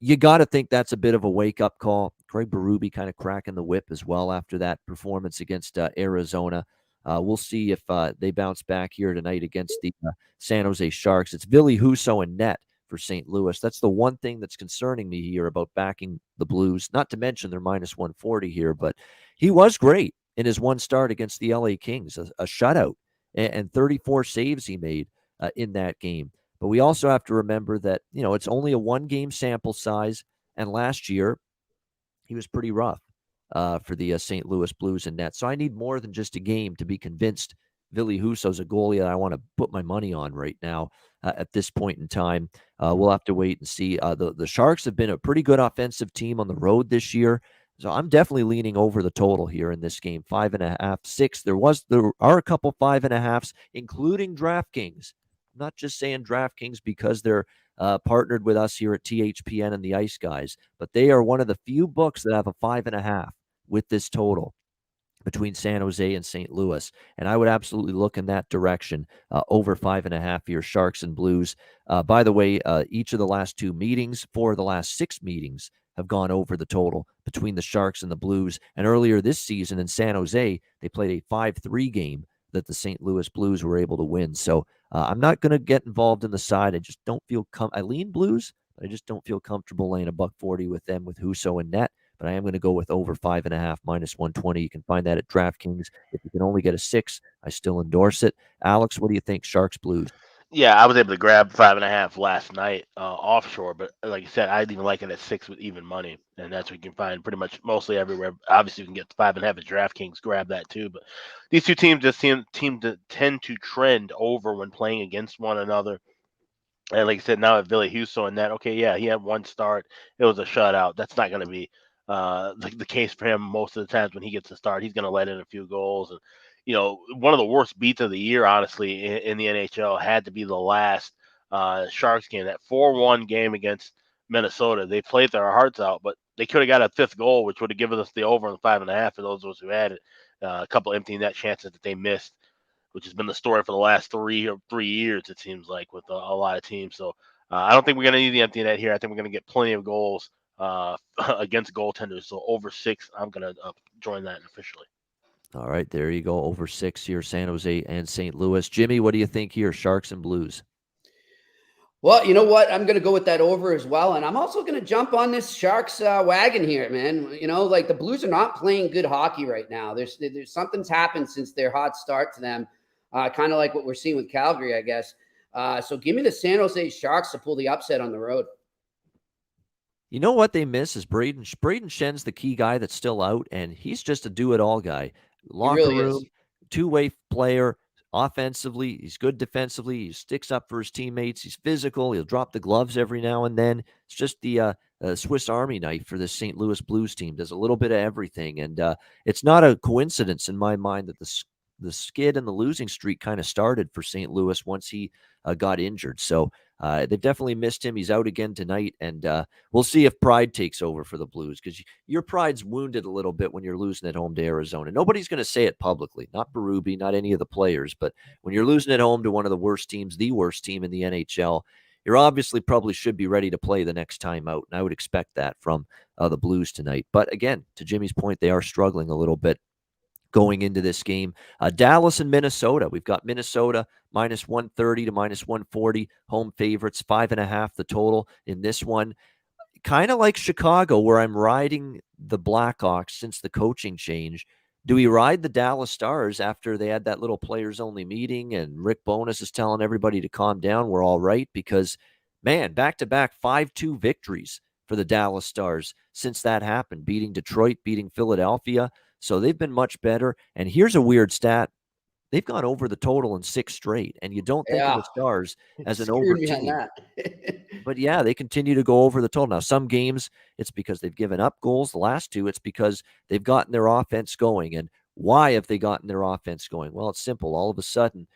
Speaker 2: you got to think that's a bit of a wake-up call. Craig Berube kind of cracking the whip as well after that performance against Arizona. We'll see if they bounce back here tonight against the San Jose Sharks. It's Ville Husso and net for St. Louis. That's the one thing that's concerning me here about backing the Blues, not to mention they're minus 140 here, but he was great in his one start against the LA Kings, a shutout and 34 saves he made in that game. But we also have to remember that, it's only a 1-game sample size. And last year, he was pretty rough for the St. Louis Blues in net. So I need more than just a game to be convinced Ville Husso's a goalie that I want to put my money on right now at this point in time. We'll have to wait and see. The Sharks have been a pretty good offensive team on the road this year. So I'm definitely leaning over the total here in this game, 5.5, 6. There are a couple 5.5s, including DraftKings. I'm not just saying DraftKings because they're partnered with us here at THPN and the Ice Guys, but they are one of the few books that have a 5.5 with this total between San Jose and St. Louis. And I would absolutely look in that direction, over 5.5 here, Sharks and Blues. By the way, each of the last 2 meetings, 4 of the last 6 meetings have gone over the total between the Sharks and the Blues. And earlier this season in San Jose, they played a 5-3 game that the St. Louis Blues were able to win. So I'm not going to get involved in the side. I just don't feel I lean Blues, but I just don't feel comfortable laying $1.40 with them with Husso and net. But I am going to go with over 5.5 minus 120. You can find that at DraftKings. If you can only get a 6, I still endorse it. Alex, what do you think? Sharks, Blues?
Speaker 3: Yeah, I was able to grab 5.5 last night offshore, but like you said, I'd even like it at 6 with even money, and that's what you can find pretty much mostly everywhere. Obviously, you can get the 5.5 at DraftKings, grab that too. But these two teams just tend to trend over when playing against one another. And like I said, now at Ville Husso and that, okay, yeah, he had 1 start. It was a shutout. That's not going to be the case for him most of the times when he gets a start. He's going to let in a few goals. And, one of the worst beats of the year, honestly, in the NHL had to be the last Sharks game, that 4-1 game against Minnesota. They played their hearts out, but they could have got a 5th goal, which would have given us the over on the 5.5 for those of us who had it. A couple empty net chances that they missed, which has been the story for the last 3 years, it seems like, with a lot of teams. So I don't think we're going to need the empty net here. I think we're going to get plenty of goals against goaltenders. So over 6, I'm going to join that officially.
Speaker 2: All right, there you go. Over 6 here, San Jose and St. Louis. Jimmy, what do you think here, Sharks and Blues?
Speaker 4: Well, you know what? I'm going to go with that over as well. And I'm also going to jump on this Sharks wagon here, man. Like the Blues are not playing good hockey right now. There's something's happened since their hot start to them, kind of like what we're seeing with Calgary, I guess. So give me the San Jose Sharks to pull the upset on the road.
Speaker 2: You know what they miss is Braden Schen's the key guy that's still out, and he's just a do-it-all guy. Locker
Speaker 4: really
Speaker 2: room,
Speaker 4: is.
Speaker 2: Two-way player. Offensively, he's good defensively. He sticks up for his teammates. He's physical. He'll drop the gloves every now and then. It's just the Swiss Army knife for this St. Louis Blues team. Does a little bit of everything, and it's not a coincidence in my mind that the skid and the losing streak kind of started for St. Louis once he got injured. So they've definitely missed him. He's out again tonight, and we'll see if pride takes over for the Blues, because your pride's wounded a little bit when you're losing at home to Arizona. Nobody's going to say it publicly, not Berube, not any of the players, but when you're losing at home to one of the worst teams, the worst team in the NHL, you're obviously probably should be ready to play the next time out, and I would expect that from the Blues tonight. But again, to Jimmy's point, they are struggling a little bit going into this game. Dallas and Minnesota. We've got Minnesota minus 130 to minus 140. Home favorites, 5.5 the total in this one. Kind of like Chicago, where I'm riding the Blackhawks since the coaching change. Do we ride the Dallas Stars after they had that little players-only meeting and Rick Bowness is telling everybody to calm down? We're all right, because, man, back-to-back 5-2 victories for the Dallas Stars since that happened, beating Detroit, beating Philadelphia. So they've been much better. And here's a weird stat. They've gone over the total in 6 straight. And you don't think of the Stars as an over team. But yeah, they continue to go over the total. Now, some games, it's because they've given up goals. The last 2, it's because they've gotten their offense going. And why have they gotten their offense going? Well, it's simple. All of a sudden,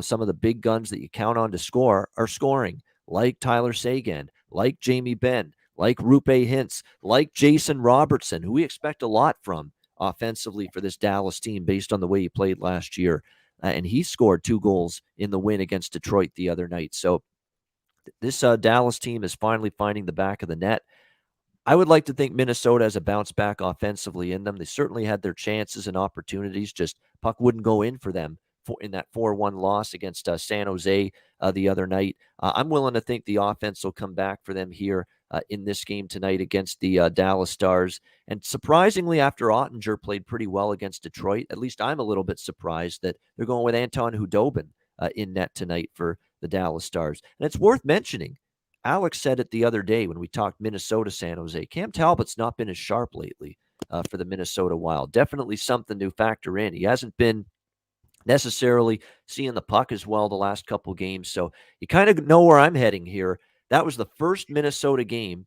Speaker 2: some of the big guns that you count on to score are scoring, like Tyler Seguin, like Jamie Benn, like Roope Hintz, like Jason Robertson, who we expect a lot from offensively for this Dallas team based on the way he played last year. And he scored 2 goals in the win against Detroit the other night. So this Dallas team is finally finding the back of the net. I would like to think Minnesota has a bounce back offensively in them. They certainly had their chances and opportunities, just puck wouldn't go in for them in that 4-1 loss against San Jose the other night. I'm willing to think the offense will come back for them here in this game tonight against the Dallas Stars. And surprisingly, after Ottinger played pretty well against Detroit, at least I'm a little bit surprised that they're going with Anton Hudobin in net tonight for the Dallas Stars. And it's worth mentioning, Alex said it the other day when we talked Minnesota San Jose. Cam Talbot's not been as sharp lately for the Minnesota Wild. Definitely something to factor in. He hasn't been necessarily seeing the puck as well the last couple games. So you kind of know where I'm heading here. That was the first Minnesota game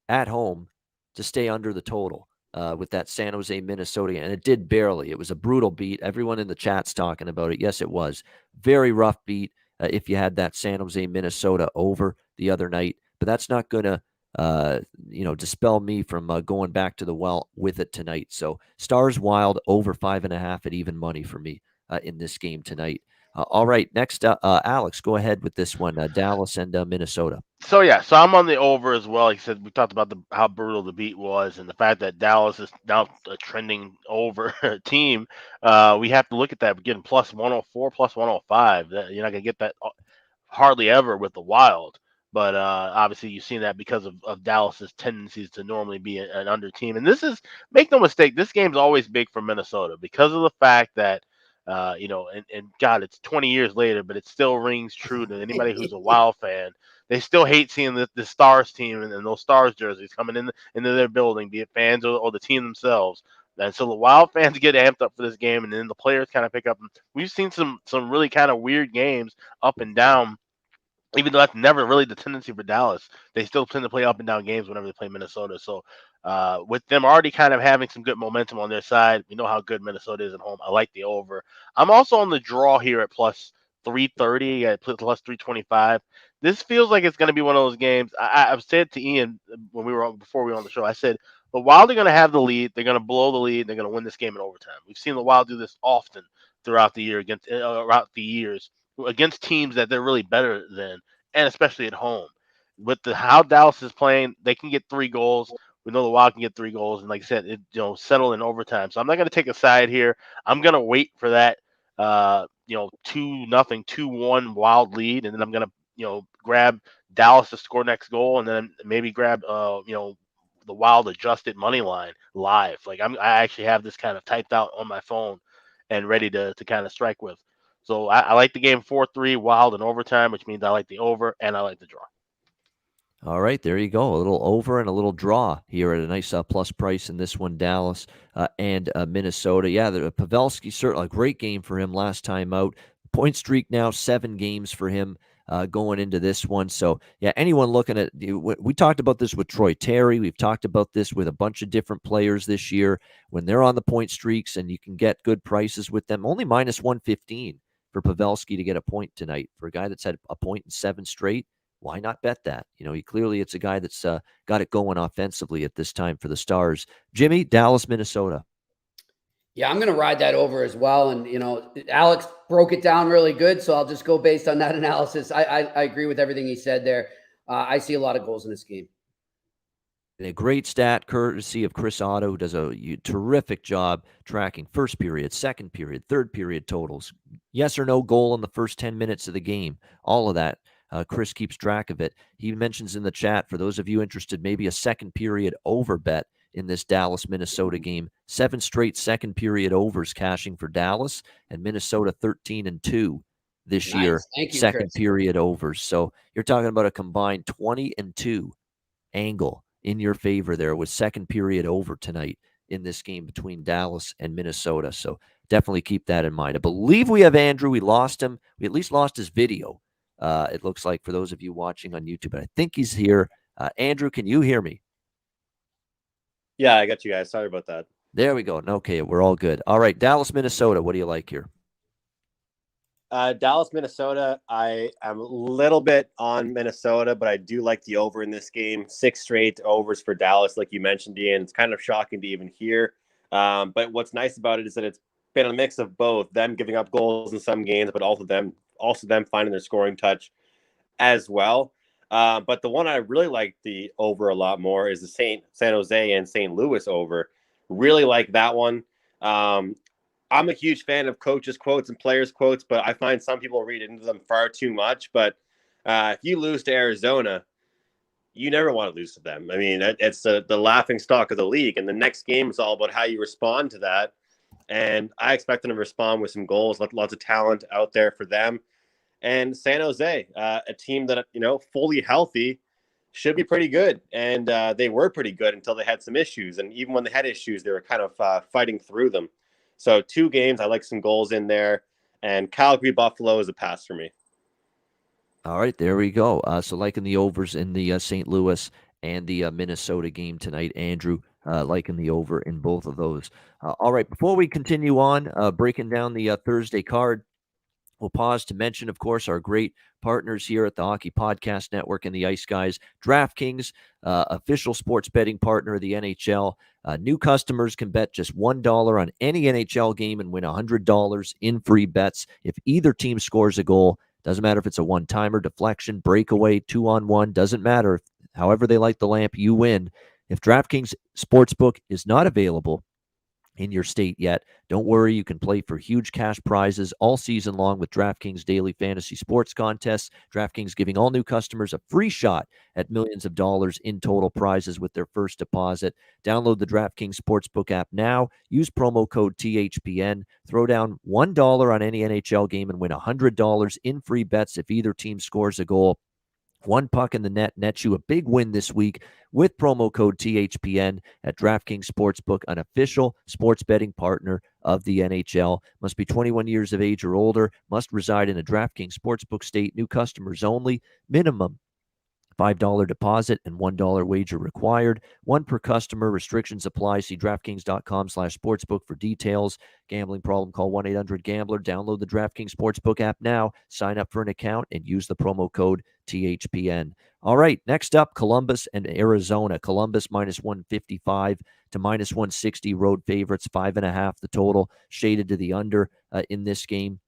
Speaker 2: at home to stay under the total with that San Jose, Minnesota. And it did barely. It was a brutal beat. Everyone in the chat's talking about it. Yes, it was. Very rough beat if you had that San Jose, Minnesota over the other night. But that's not going to dispel me from going back to the well with it tonight. So Stars Wild over 5.5 at even money for me in this game tonight. All right, next, Alex, go ahead with this one, Dallas and Minnesota.
Speaker 3: So I'm on the over as well. Like I said, we talked about how brutal the beat was, and the fact that Dallas is now a trending over team. We have to look at that. We're getting plus 104, plus 105. You're not gonna get that hardly ever with the Wild. But obviously, you've seen that because of Dallas's tendencies to normally be an under team. And this is, make no mistake, this game's always big for Minnesota because of the fact that. And God, it's 20 years later, but it still rings true to anybody who's a Wild fan. They still hate seeing the Stars team and those Stars jerseys coming into their building, be it fans or the team themselves. And so the Wild fans get amped up for this game, and then the players kind of pick up. We've seen some really kind of weird games up and down. Even though that's never really the tendency for Dallas, they still tend to play up and down games whenever they play Minnesota. So with them already kind of having some good momentum on their side, we know how good Minnesota is at home. I like the over. I'm also on the draw here at plus 330, at plus 325. This feels like it's going to be one of those games. I've said to Ian before we were on the show, I said the Wild are going to have the lead. They're going to blow the lead. They're going to win this game in overtime. We've seen the Wild do this often throughout the years against teams that they're really better than, and especially at home. With how Dallas is playing, they can get 3 goals. We know the Wild can get 3 goals, and like I said, settle in overtime. So I'm not going to take a side here. I'm going to wait for that, 2-0, 2-1 Wild lead, and then I'm going to, grab Dallas to score next goal, and then maybe grab, the Wild adjusted money line live. Like I actually have this kind of typed out on my phone and ready to kind of strike with. So I like the game 4-3 Wild in overtime, which means I like the over and I like the draw.
Speaker 2: All right, there you go. A little over and a little draw here at a nice plus price in this one, Dallas and Minnesota. Yeah, Pavelski, certainly a great game for him last time out. Point streak now, 7 games for him going into this one. So, yeah, anyone looking at, we talked about this with Troy Terry. We've talked about this with a bunch of different players this year. When they're on the point streaks and you can get good prices with them, only minus 115 for Pavelski to get a point tonight. For a guy that's had a point in 7 straight, why not bet that? It's a guy that's got it going offensively at this time for the Stars. Jimmy, Dallas, Minnesota.
Speaker 4: Yeah, I'm going to ride that over as well. And, Alex broke it down really good, so I'll just go based on that analysis. I agree with everything he said there. I see a lot of goals in this game.
Speaker 2: A great stat courtesy of Chris Otto, who does a terrific job tracking first period, second period, third period totals. Yes or no goal in the first 10 minutes of the game. All of that. Chris keeps track of it. He mentions in the chat, for those of you interested, maybe a second period over bet in this Dallas-Minnesota game. 7 straight second period overs cashing for Dallas, and Minnesota 13-2 this year.
Speaker 4: Thank you,
Speaker 2: second
Speaker 4: Chris.
Speaker 2: period overs. So you're talking about a combined 20-2 angle in your favor there with second period over tonight in this game between Dallas and Minnesota. So definitely keep that in mind. I believe we have Andrew. We lost him. We at least lost his video. It looks like, for those of you watching on YouTube, but I think he's here. Andrew, can you hear me?
Speaker 5: Yeah, I got you guys. Sorry about that.
Speaker 2: There we go. Okay, we're all good. All right, Dallas, Minnesota. What do you like here?
Speaker 5: Dallas, Minnesota. I am a little bit on Minnesota, but I do like the over in this game. 6 straight overs for Dallas, like you mentioned, Ian. It's kind of shocking to even hear. But what's nice about it is that it's been a mix of both them giving up goals in some games, but also them finding their scoring touch as well. But the one I really like the over a lot more is the San Jose and St. Louis over. Really like that one. I'm a huge fan of coaches' quotes and players' quotes, but I find some people read into them far too much. But if you lose to Arizona, you never want to lose to them. I mean, it's the laughing stock of the league, and the next game is all about how you respond to that. And I expect them to respond with some goals, lots of talent out there for them. And San Jose, a team that, fully healthy, should be pretty good. And they were pretty good until they had some issues. And even when they had issues, they were kind of fighting through them. So 2 games, I like some goals in there. And Calgary Buffalo is a pass for me.
Speaker 2: All right, there we go. So liking the overs in the St. Louis and the Minnesota game tonight, Andrew. Liking the over in both of those. All right, before we continue on, breaking down the Thursday card, we'll pause to mention, of course, our great partners here at the Hockey Podcast Network and the Ice Guys. DraftKings, official sports betting partner of the NHL. New customers can bet just $1 on any NHL game and win $100 in free bets if either team scores a goal. Doesn't matter if it's a one-timer, deflection, breakaway, 2-on-1. Doesn't matter. However they light the lamp, you win. If DraftKings Sportsbook is not available in your state yet, don't worry. You can play for huge cash prizes all season long with DraftKings daily fantasy sports contests. DraftKings giving all new customers a free shot at millions of dollars in total prizes with their first deposit. Download the DraftKings Sportsbook app now. Use promo code THPN. Throw down $1 on any NHL game and win $100 in free bets if either team scores a goal. One puck in the net nets you a big win this week with promo code THPN at DraftKings Sportsbook, an official sports betting partner of the NHL. Must be 21 years of age or older. Must reside in a DraftKings Sportsbook state. New customers only. Minimum $5 deposit and $1 wager required. One per customer. Restrictions apply. See DraftKings.com/sportsbook for details. Gambling problem? Call 1-800-GAMBLER. Download the DraftKings Sportsbook app now. Sign up for an account and use the promo code THPN. All right, next up, Columbus and Arizona. Columbus minus 155 to minus 160. Road favorites, 5.5 the total. Shaded to the under in this game.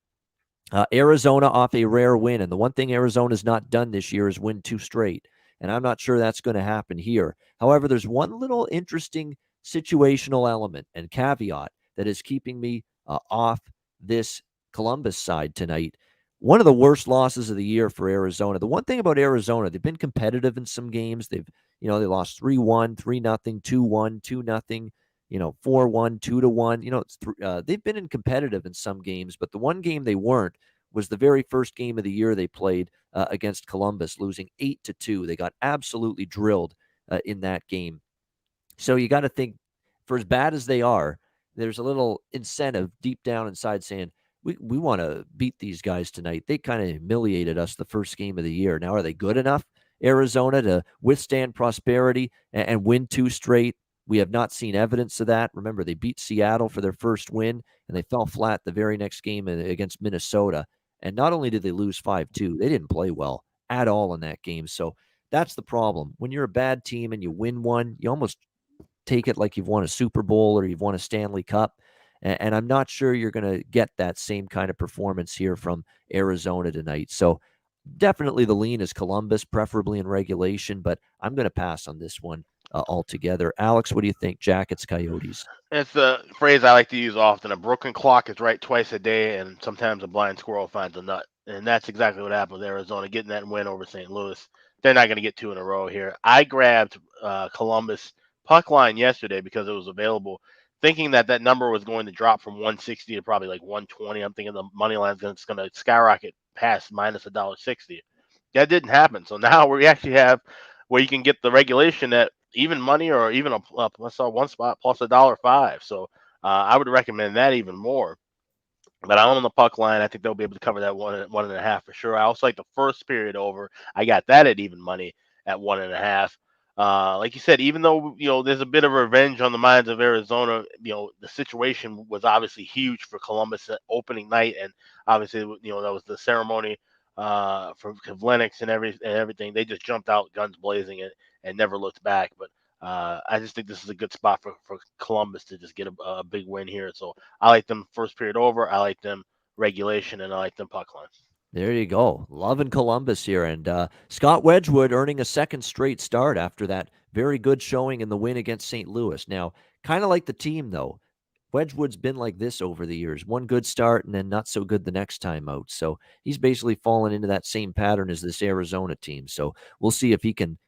Speaker 2: Arizona off a rare win. And the one thing Arizona's not done this year is win 2 straight. And I'm not sure that's going to happen here. However, there's one little interesting situational element and caveat that is keeping me off this Columbus side tonight. One of the worst losses of the year for Arizona. The one thing about Arizona, they've been competitive in some games. They lost 3-1, 3-0, 2-1, 2-0. 4-1, 2-1. They've been in competitive in some games, but the one game they weren't was the very first game of the year they played against Columbus, losing 8-2. They got absolutely drilled in that game. So you got to think, for as bad as they are, there's a little incentive deep down inside saying, we want to beat these guys tonight. They kind of humiliated us the first game of the year. Now, are they good enough, Arizona, to withstand prosperity and win 2 straight? We have not seen evidence of that. Remember, they beat Seattle for their first win, and they fell flat the very next game against Minnesota. And not only did they lose 5-2, they didn't play well at all in that game. So that's the problem. When you're a bad team and you win one, you almost take it like you've won a Super Bowl or you've won a Stanley Cup. And I'm not sure you're going to get that same kind of performance here from Arizona tonight. So definitely the lean is Columbus, preferably in regulation, but I'm going to pass on this one altogether. Alex, what do you think? Jackets, Coyotes.
Speaker 3: It's a phrase I like to use often. A broken clock is right twice a day, and sometimes a blind squirrel finds a nut. And that's exactly what happened with Arizona, getting that win over St. Louis. They're not going to get 2 in a row here. I grabbed Columbus puck line yesterday because it was available, thinking that number was going to drop from 160 to probably like 120. I'm thinking the money line is going to skyrocket past minus $1.60. That didn't happen. So now we actually have where you can get the regulation at even money or even I saw one spot plus $1.05. So I would recommend that even more. But I'm on the puck line. I think they'll be able to cover that 1.5 for sure. I also like the first period over. I got that at even money at 1.5. Like you said, even though there's a bit of revenge on the minds of Arizona, the situation was obviously huge for Columbus at opening night, and obviously that was the ceremony for Lennox and everything. They just jumped out guns blazing and never looked back. But I just think this is a good spot for Columbus to just get a big win here. So I like them first period over. I like them regulation, and I like them puck line.
Speaker 2: There you go. Loving Columbus here. And Scott Wedgwood earning a second straight start after that very good showing in the win against St. Louis. Now, kind of like the team, though. Wedgwood's been like this over the years. One good start and then not so good the next time out. So he's basically fallen into that same pattern as this Arizona team. So we'll see if he can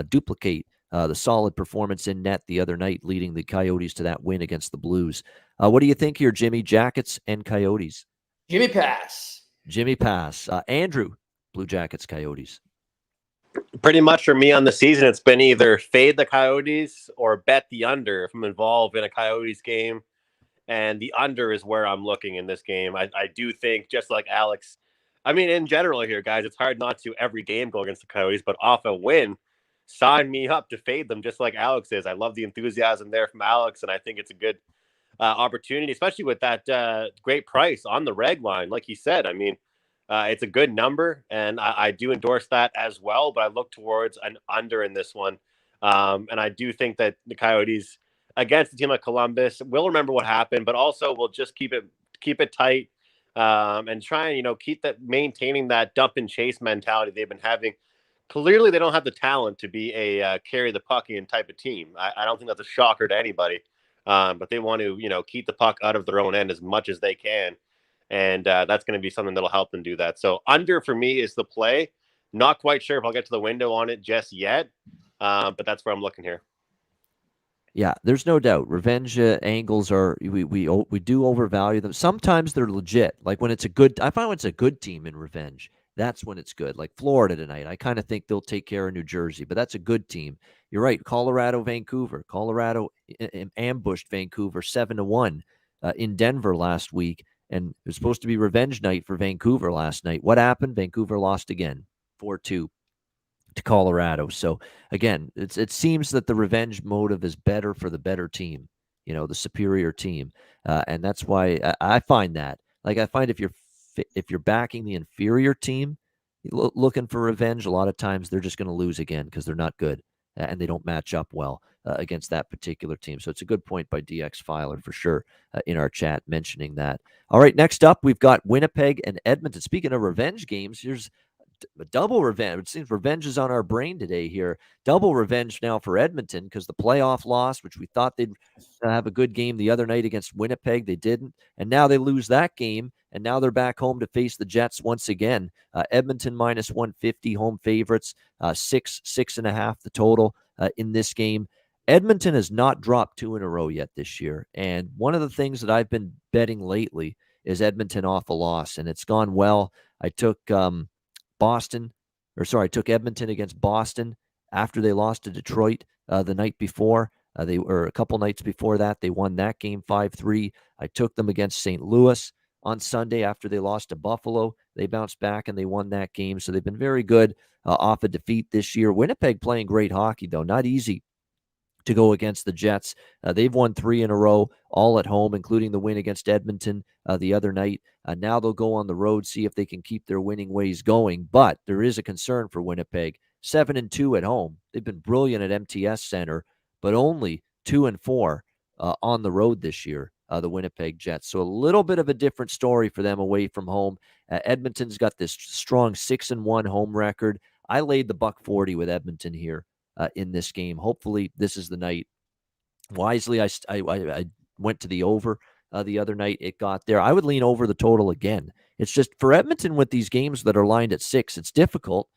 Speaker 2: duplicate the solid performance in net the other night, leading the Coyotes to that win against the Blues. What do you think here, Jimmy? Jackets and Coyotes?
Speaker 4: Jimmy pass.
Speaker 2: Jimmy pass. Andrew, Blue Jackets, Coyotes.
Speaker 5: Pretty much for me on the season, it's been either fade the Coyotes or bet the under if I'm involved in a Coyotes game. And the under is where I'm looking in this game. I do think, just like Alex, I mean, in general here, guys, it's hard not to every game go against the Coyotes, but off a win, sign me up to fade them just like Alex is. I love the enthusiasm there from Alex, and I think it's a good opportunity, especially with that great price on the reg line. Like he said, I mean, it's a good number, and I do endorse that as well, but I look towards an under in this one. And I do think that the Coyotes against a team like Columbus will remember what happened, but also will just keep it tight and try and, keep maintaining that dump and chase mentality they've been having. Clearly, they don't have the talent to be a carry the puck in type of team. I don't think that's a shocker to anybody, but they want to, keep the puck out of their own end as much as they can. And that's going to be something that'll help them do that. So under for me is the play. Not quite sure if I'll get to the window on it just yet, but that's where I'm looking here.
Speaker 2: Yeah, there's no doubt. Revenge angles are we do overvalue them. Sometimes they're legit. Like when it's I find when it's a good team in revenge, that's when it's good. Like Florida tonight, I kind of think they'll take care of New Jersey, but that's a good team. You're right. Colorado, Vancouver. Colorado ambushed Vancouver 7-1 in Denver last week. And it was supposed to be revenge night for Vancouver last night. What happened? Vancouver lost again, 4-2 to Colorado. So again, it seems that the revenge motive is better for the better team, the superior team. And that's why I find that. Like I find if you're backing the inferior team, looking for revenge, a lot of times they're just going to lose again because they're not good and they don't match up well against that particular team. So it's a good point by DX Filer for sure in our chat mentioning that. All right, next up, we've got Winnipeg and Edmonton. Speaking of revenge games, here's a double revenge. It seems revenge is on our brain today here. Double revenge now for Edmonton because the playoff loss, which we thought they'd have a good game the other night against Winnipeg, they didn't. And now they lose that game, and now they're back home to face the Jets once again. Edmonton minus 150, home favorites, 6.5 the total in this game. Edmonton has not dropped 2 in a row yet this year. And one of the things that I've been betting lately is Edmonton off a loss, and it's gone well. I took I took Edmonton against Boston after they lost to Detroit the night before. They were a couple nights before that. They won that game 5-3. I took them against St. Louis on Sunday after they lost to Buffalo. They bounced back and they won that game. So they've been very good off a defeat this year. Winnipeg playing great hockey, though. Not easy to go against the Jets. They've won 3 in a row, all at home, including the win against Edmonton the other night. Now they'll go on the road, see if they can keep their winning ways going. But there is a concern for Winnipeg. 7-2 at home. They've been brilliant at MTS Center, but only 2-4 on the road this year, the Winnipeg Jets. So a little bit of a different story for them away from home. Edmonton's got this strong 6-1 home record. I laid the $140 with Edmonton here in this game. Hopefully this is the night. Wisely, I went to the over the other night. It got there. I would lean over the total again. It's just for Edmonton with these games that are lined at 6, it's difficult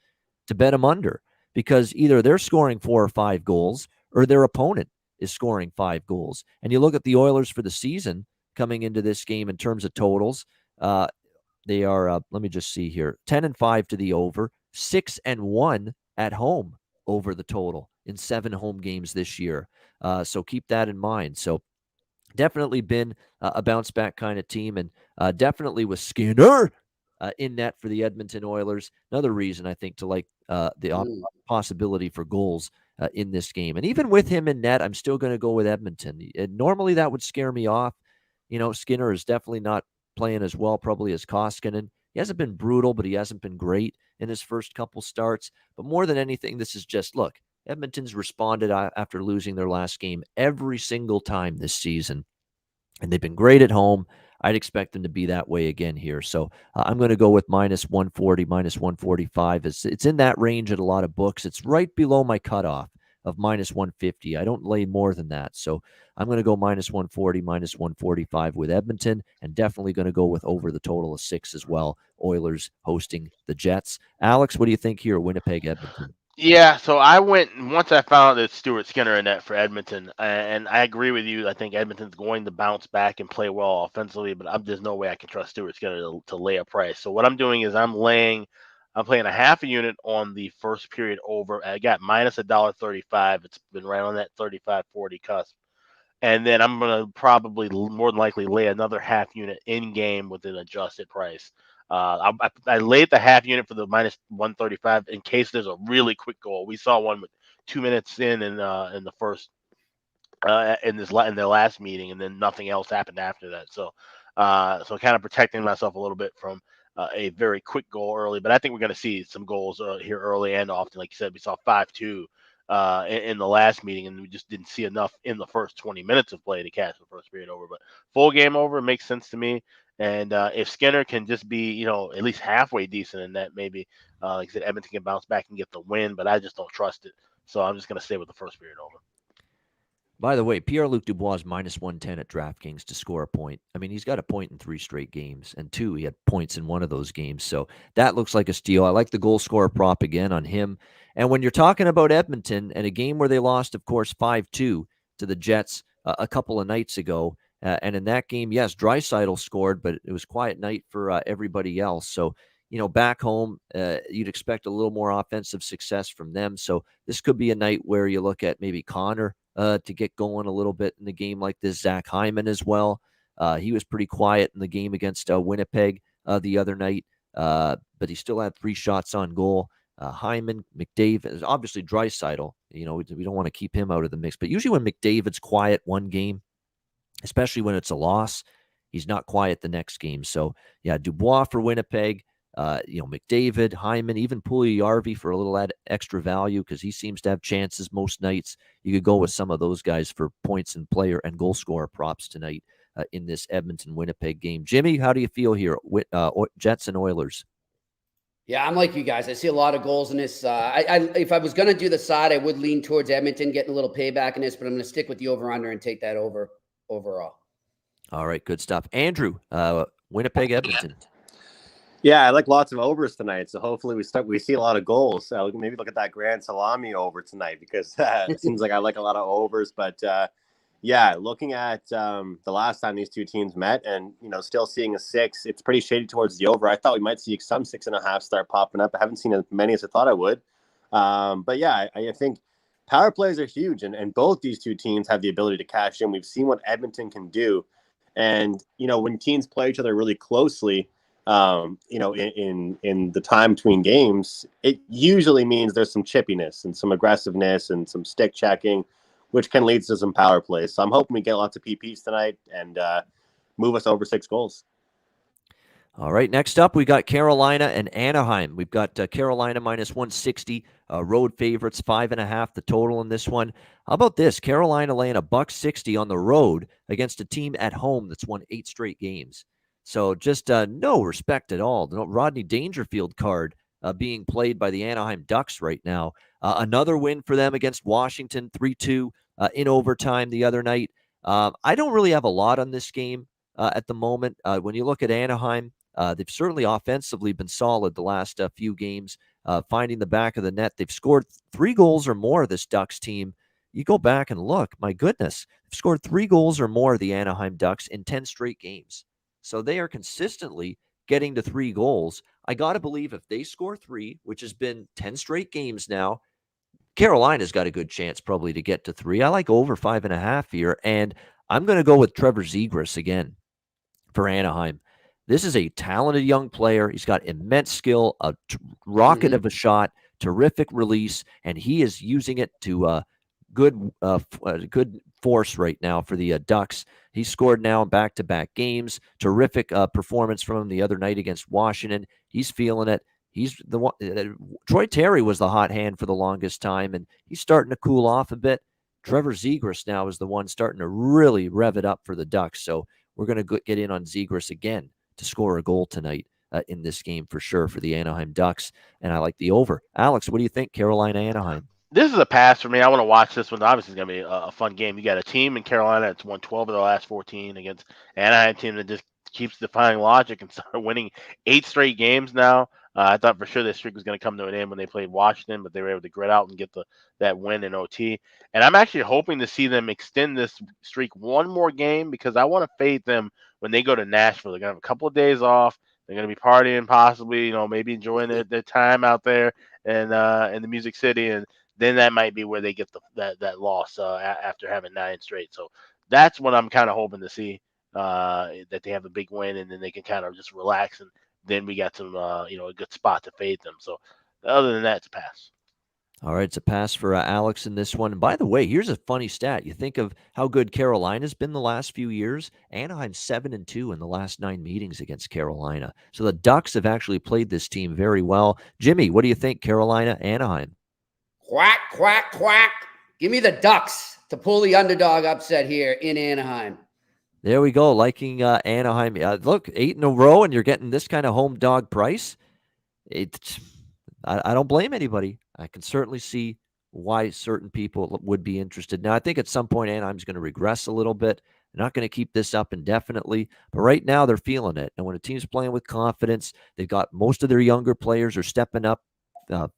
Speaker 2: to bet them under because either they're scoring 4 or 5 goals or their opponent is scoring 5 goals. And you look at the Oilers for the season coming into this game in terms of totals. They are, let me just see here, 10-5 to the over, 6-1 at home over the total in 7 home games this year. So keep that in mind. So definitely been a bounce back kind of team, and definitely with Skinner in net for the Edmonton Oilers. Another reason I think to like the possibility for goals in this game. And even with him in net, I'm still going to go with Edmonton. And normally that would scare me off. Skinner is definitely not playing as well probably as Koskinen. He hasn't been brutal, but he hasn't been great in his first couple starts. But more than anything, this is just, look, Edmonton's responded after losing their last game every single time this season. And they've been great at home. I'd expect them to be that way again here. So I'm going to go with minus 140, minus 145. It's in that range at a lot of books. It's right below my cutoff of minus 150. I don't lay more than that. So I'm going to go minus 140, minus 145 with Edmonton, and definitely going to go with over the total of 6 as well. Oilers hosting the Jets. Alex, what do you think here, Winnipeg, Edmonton?
Speaker 3: Yeah, so I went once I found out that Stuart Skinner in net for Edmonton, and I agree with you. I think Edmonton's going to bounce back and play well offensively, but there's no way I can trust Stuart Skinner to lay a price. So what I'm doing is I'm playing a half a unit on the first period over. I got minus $1.35. It's been right on that 35-40 cusp. And then I'm going to probably more than likely lay another half unit in game with an adjusted price. I laid the half unit for the minus 135 in case there's a really quick goal. We saw one with 2 minutes in the first in their last meeting, and then nothing else happened after that. So kind of protecting myself a little bit from a very quick goal early. But I think we're going to see some goals here early and often. Like you said, we saw 5-2 in the last meeting, and we just didn't see enough in the first 20 minutes of play to catch the first period over. But full game over makes sense to me. And if Skinner can just be, at least halfway decent in that, maybe, like I said, Edmonton can bounce back and get the win, but I just don't trust it. So I'm just going to stay with the first period over.
Speaker 2: By the way, Pierre-Luc Dubois is minus 110 at DraftKings to score a point. I mean, he's got a point in 3 straight games, and 2, he had points in one of those games. So that looks like a steal. I like the goal scorer prop again on him. And when you're talking about Edmonton and a game where they lost, of course, 5-2 to the Jets a couple of nights ago, and in that game, yes, Draisaitl scored, but it was quiet night for everybody else. So, back home, you'd expect a little more offensive success from them. So this could be a night where you look at maybe Connor to get going a little bit in the game like this. Zach Hyman as well. He was pretty quiet in the game against Winnipeg the other night, but he still had 3 shots on goal. Hyman, McDavid, obviously Draisaitl. We don't want to keep him out of the mix. But usually when McDavid's quiet one game, especially when it's a loss, he's not quiet the next game. So, yeah, Dubois for Winnipeg. McDavid, Hyman, even Puljujärvi for a little extra value because he seems to have chances most nights. You could go with some of those guys for points and player and goal scorer props tonight in this Edmonton-Winnipeg game. Jimmy, how do you feel here? Jets and Oilers.
Speaker 4: Yeah, I'm like you guys. I see a lot of goals in this. If I was going to do the side, I would lean towards Edmonton, getting a little payback in this, but I'm going to stick with the over-under and take that over overall.
Speaker 2: All right, good stuff. Andrew, Winnipeg, Edmonton.
Speaker 5: Yeah, I like lots of overs tonight. So hopefully we see a lot of goals. Maybe look at that Grand Salami over tonight because it seems like I like a lot of overs. But yeah, looking at the last time these two teams met and, still seeing a 6, it's pretty shady towards the over. I thought we might see some 6.5 start popping up. I haven't seen as many as I thought I would. But yeah, I think power plays are huge. And both these two teams have the ability to cash in. We've seen what Edmonton can do. And, when teams play each other really closely, in the time between games, it usually means there's some chippiness and some aggressiveness and some stick checking, which can lead to some power plays. So I'm hoping we get lots of PPs tonight and move us over 6 goals.
Speaker 2: All right, next up, we got Carolina and Anaheim. We've got Carolina minus 160, road favorites, 5.5 the total in this one. How about this? Carolina laying $1.60 on the road against a team at home that's won 8 straight games. So just no respect at all. No Rodney Dangerfield card being played by the Anaheim Ducks right now. Another win for them against Washington, 3-2 in overtime the other night. I don't really have a lot on this game at the moment. When you look at Anaheim, they've certainly offensively been solid the last few games, finding the back of the net. They've scored 3 goals or more, this Ducks team. You go back and look, my goodness, they've scored 3 goals or more, the Anaheim Ducks, in 10 straight games. So they are consistently getting to 3 goals. I got to believe if they score 3, which has been 10 straight games now, Carolina's got a good chance probably to get to 3. I like over 5.5 here, and I'm going to go with Trevor Zegras again for Anaheim. This is a talented young player. He's got immense skill, a rocket of a shot, terrific release, and he is using it to good force right now for the Ducks. He scored now in back-to-back games. Terrific performance from him the other night against Washington. He's feeling it. He's the one. Troy Terry was the hot hand for the longest time, and he's starting to cool off a bit. Trevor Zegras now is the one starting to really rev it up for the Ducks. So we're going to get in on Zegras again to score a goal tonight in this game for sure for the Anaheim Ducks. And I like the over. Alex, what do you think? Carolina, Anaheim.
Speaker 3: This is a pass for me. I want to watch this one. Obviously, it's going to be a fun game. You got a team in Carolina that's won 12 of their last 14 against Anaheim team that just keeps defying logic and started winning 8 straight games now. I thought for sure this streak was going to come to an end when they played Washington, but they were able to grit out and get that win in OT. And I'm actually hoping to see them extend this streak one more game because I want to fade them when they go to Nashville. They're going to have a couple of days off. They're going to be partying, possibly, maybe enjoying their time out there and in the Music City, and then that might be where they get that loss after having 9 straight. So that's what I'm kind of hoping to see, that they have a big win and then they can kind of just relax, and then we got some a good spot to fade them. So other than that, it's a pass.
Speaker 2: All right, it's a pass for Alex in this one. And by the way, here's a funny stat. You think of how good Carolina's been the last few years. Anaheim's 7-2 in the last 9 meetings against Carolina. So the Ducks have actually played this team very well. Jimmy, what do you think, Carolina, Anaheim?
Speaker 4: Quack, quack, quack. Give me the Ducks to pull the underdog upset here in Anaheim.
Speaker 2: There we go, liking Anaheim. Look, 8 in a row, and you're getting this kind of home dog price. I don't blame anybody. I can certainly see why certain people would be interested. Now, I think at some point Anaheim's going to regress a little bit. They're not going to keep this up indefinitely, but right now they're feeling it. And when a team's playing with confidence, they've got most of their younger players are stepping up,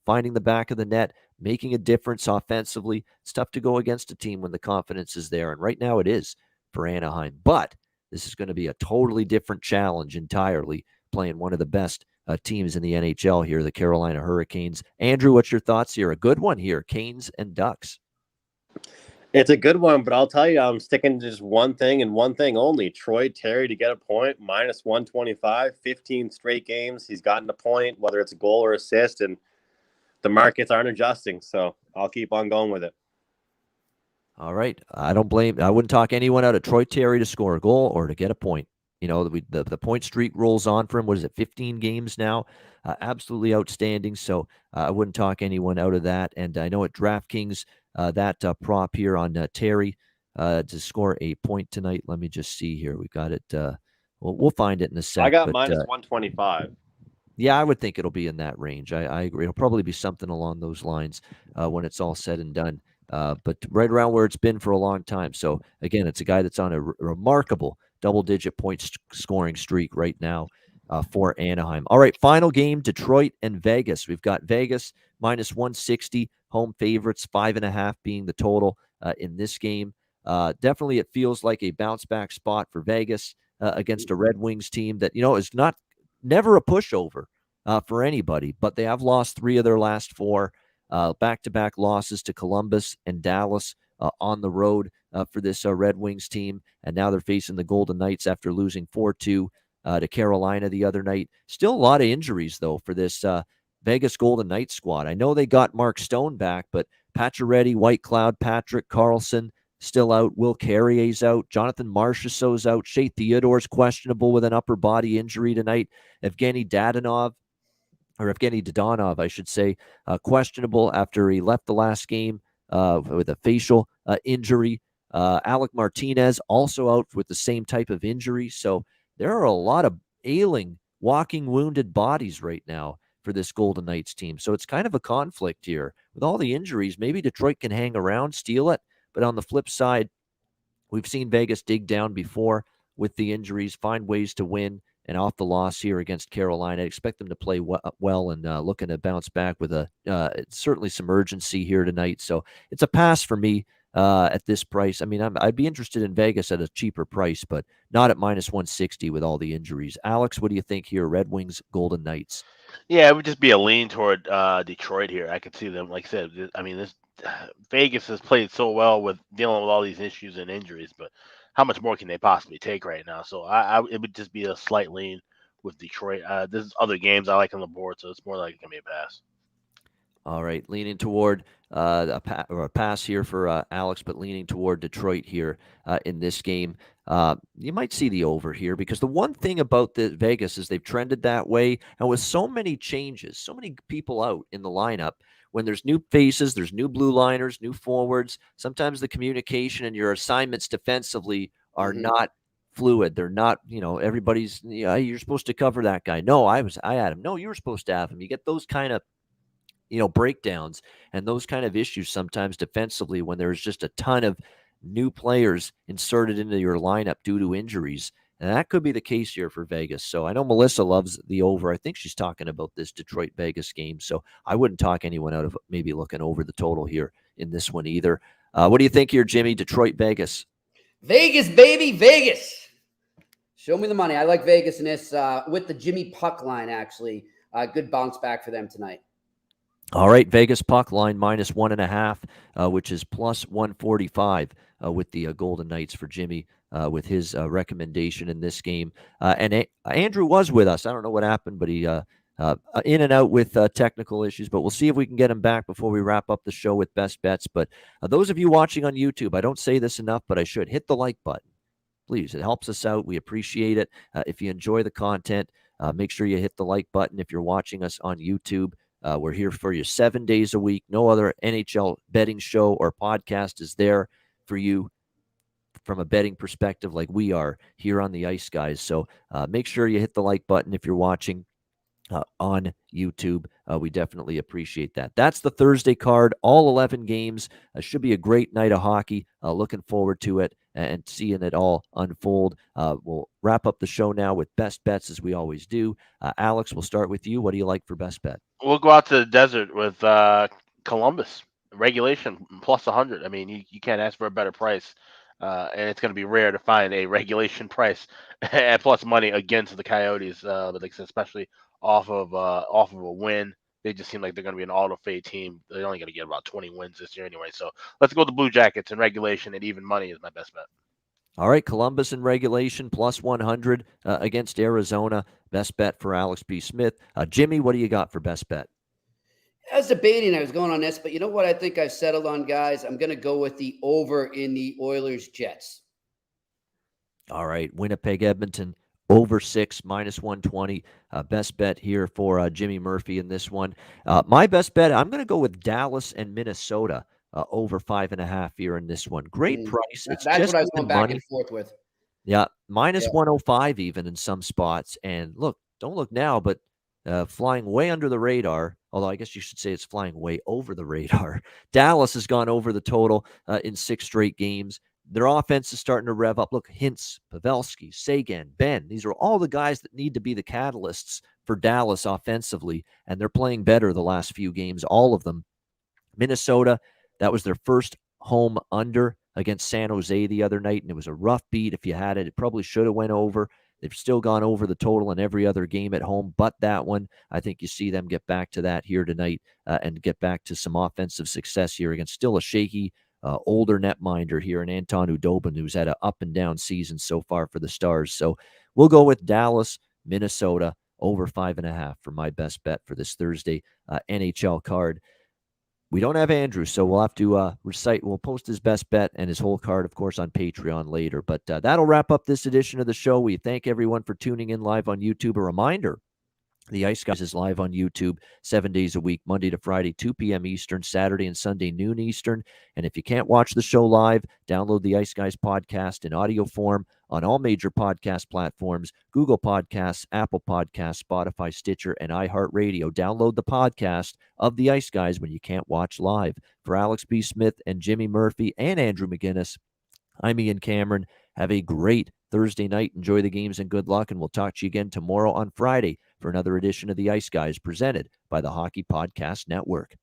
Speaker 2: finding the back of the net, making a difference offensively. It's tough to go against a team when the confidence is there, and right now it is for Anaheim. But this is going to be a totally different challenge entirely, playing one of the best teams in the NHL here, the Carolina Hurricanes. Andrew, what's your thoughts here? A good one here, Canes and Ducks.
Speaker 5: It's a good one, but I'll tell you, I'm sticking to just one thing and one thing only. Troy Terry to get a point, -125, 15 straight games. He's gotten a point, whether it's a goal or assist, and the markets aren't adjusting. So I'll keep on going with it.
Speaker 2: All right. I wouldn't talk anyone out of Troy Terry to score a goal or to get a point. The point streak rolls on for him. What is it, 15 games now? Absolutely outstanding. So I wouldn't talk anyone out of that. And I know at DraftKings, that prop here on Terry to score a point tonight. Let me just see here. We got it. We'll find it in a sec.
Speaker 5: I got -125.
Speaker 2: Yeah, I would think it'll be in that range. I agree. It'll probably be something along those lines when it's all said and done. But right around where it's been for a long time. So, again, it's a guy that's on a remarkable double-digit point scoring streak right now for Anaheim. All right, final game, Detroit and Vegas. We've got Vegas -160, home favorites, 5.5 being the total in this game. Definitely it feels like a bounce-back spot for Vegas against a Red Wings team that, is never a pushover for anybody, but they have lost 3 of their last 4. Back-to-back losses to Columbus and Dallas on the road for this Red Wings team, and now they're facing the Golden Knights after losing 4-2 to Carolina the other night. Still a lot of injuries, though, for this Vegas Golden Knights squad. I know they got Mark Stone back, but Pacioretty, Whitecloud, Patrick Carlson still out. Will Carrier's out. Jonathan Marchessault's out. Shea Theodore's questionable with an upper body injury tonight. Evgeny Dadonov, I should say, questionable after he left the last game with a facial injury. Alec Martinez also out with the same type of injury. So there are a lot of ailing, walking wounded bodies right now for this Golden Knights team. So it's kind of a conflict here. With all the injuries, maybe Detroit can hang around, steal it. But on the flip side, we've seen Vegas dig down before with the injuries, find ways to win. And off the loss here against Carolina, I expect them to play well and looking to bounce back with certainly some urgency here tonight. So it's a pass for me at this price. I mean, I'd be interested in Vegas at a cheaper price, but not at -160 with all the injuries. Alex, what do you think here? Red Wings, Golden Knights.
Speaker 3: Yeah, it would just be a lean toward Detroit here. I could see them, like I said. I mean, this Vegas has played so well with dealing with all these issues and injuries, but how much more can they possibly take right now? So it would just be a slight lean with Detroit. There's other games I like on the board, so it's more like it can be a pass.
Speaker 2: All right, leaning toward a pass here for Alex, but leaning toward Detroit here in this game. You might see the over here because the one thing about the Vegas is they've trended that way, and with so many changes, so many people out in the lineup, when there's new faces, there's new blue liners, new forwards, sometimes the communication and your assignments defensively are not fluid. They're not, everybody's, you're supposed to cover that guy. No, I had him. No, you were supposed to have him. You get those kind of, breakdowns and those kind of issues sometimes defensively when there's just a ton of new players inserted into your lineup due to injuries. And that could be the case here for Vegas. So I know Melissa loves the over. I think she's talking about this Detroit-Vegas game. So I wouldn't talk anyone out of maybe looking over the total here in this one either. What do you think here, Jimmy? Detroit-Vegas.
Speaker 4: Vegas, baby, Vegas. Show me the money. I like Vegas in this with the Jimmy puck line, actually. Good bounce back for them tonight.
Speaker 2: All right, Vegas puck line -1.5, which is +145 with the Golden Knights for Jimmy with his recommendation in this game. And Andrew was with us. I don't know what happened, but he in and out with technical issues. But we'll see if we can get him back before we wrap up the show with best bets. But those of you watching on YouTube, I don't say this enough, but I should hit the like button. Please, it helps us out. We appreciate it. If you enjoy the content, make sure you hit the like button if you're watching us on YouTube. We're here for you 7 days a week. No other NHL betting show or podcast is there for you from a betting perspective like we are here on the Ice Guys. So make sure you hit the like button if you're watching on YouTube. We definitely appreciate that. That's the Thursday card, all 11 games. Should be a great night of hockey. Looking forward to it and seeing it all unfold. We'll wrap up the show now with best bets as we always do. Alex, we'll start with you. What do you like for best bet?
Speaker 3: We'll go out to the desert with Columbus. Regulation +100. I mean, you can't ask for a better price. And it's going to be rare to find a regulation price at plus money against the Coyotes, but like I said, especially off of a win. They just seem like they're going to be an auto-fade team. They're only going to get about 20 wins this year anyway. So let's go with the Blue Jackets in regulation, and even money is my best bet.
Speaker 2: All right, Columbus in regulation +100 against Arizona. Best bet for Alex B. Smith. Jimmy, what do you got for best bet?
Speaker 4: I was debating. I was going on this, but you know what I think I've settled on, guys? I'm going to go with the over in the Oilers-Jets.
Speaker 2: All right, Winnipeg, Edmonton, over 6, -120. Best bet here for Jimmy Murphy in this one. My best bet, I'm going to go with Dallas and Minnesota over 5.5 here in this one. Great price.
Speaker 4: That's what I was going back and forth with.
Speaker 2: Yeah, -105 even in some spots. And look, don't look now, but flying way under the radar, although I guess you should say it's flying way over the radar. Dallas has gone over the total in 6 straight games. Their offense is starting to rev up. Look, Hintz, Pavelski, Sagan, Ben. These are all the guys that need to be the catalysts for Dallas offensively, and they're playing better the last few games, all of them. Minnesota, that was their first home under against San Jose the other night, and it was a rough beat. If you had it, it probably should have went over. They've still gone over the total in every other game at home, but that one, I think you see them get back to that here tonight and get back to some offensive success here against still a shaky, older netminder here in Anton Udobin, who's had an up-and-down season so far for the Stars. So we'll go with Dallas, Minnesota, over 5.5 for my best bet for this Thursday NHL card. We don't have Andrew, so we'll have to we'll post his best bet and his whole card, of course, on Patreon later. But that'll wrap up this edition of the show. We thank everyone for tuning in live on YouTube. A reminder, the Ice Guys is live on YouTube 7 days a week, Monday to Friday, 2 p.m. Eastern, Saturday and Sunday, noon Eastern. And if you can't watch the show live, download the Ice Guys podcast in audio form on all major podcast platforms, Google Podcasts, Apple Podcasts, Spotify, Stitcher, and iHeartRadio. Download the podcast of the Ice Guys when you can't watch live. For Alex B. Smith and Jimmy Murphy and Andrew McInnis, I'm Ian Cameron. Have a great Thursday night. Enjoy the games and good luck, and we'll talk to you again tomorrow on Friday for another edition of the Ice Guys presented by the Hockey Podcast Network.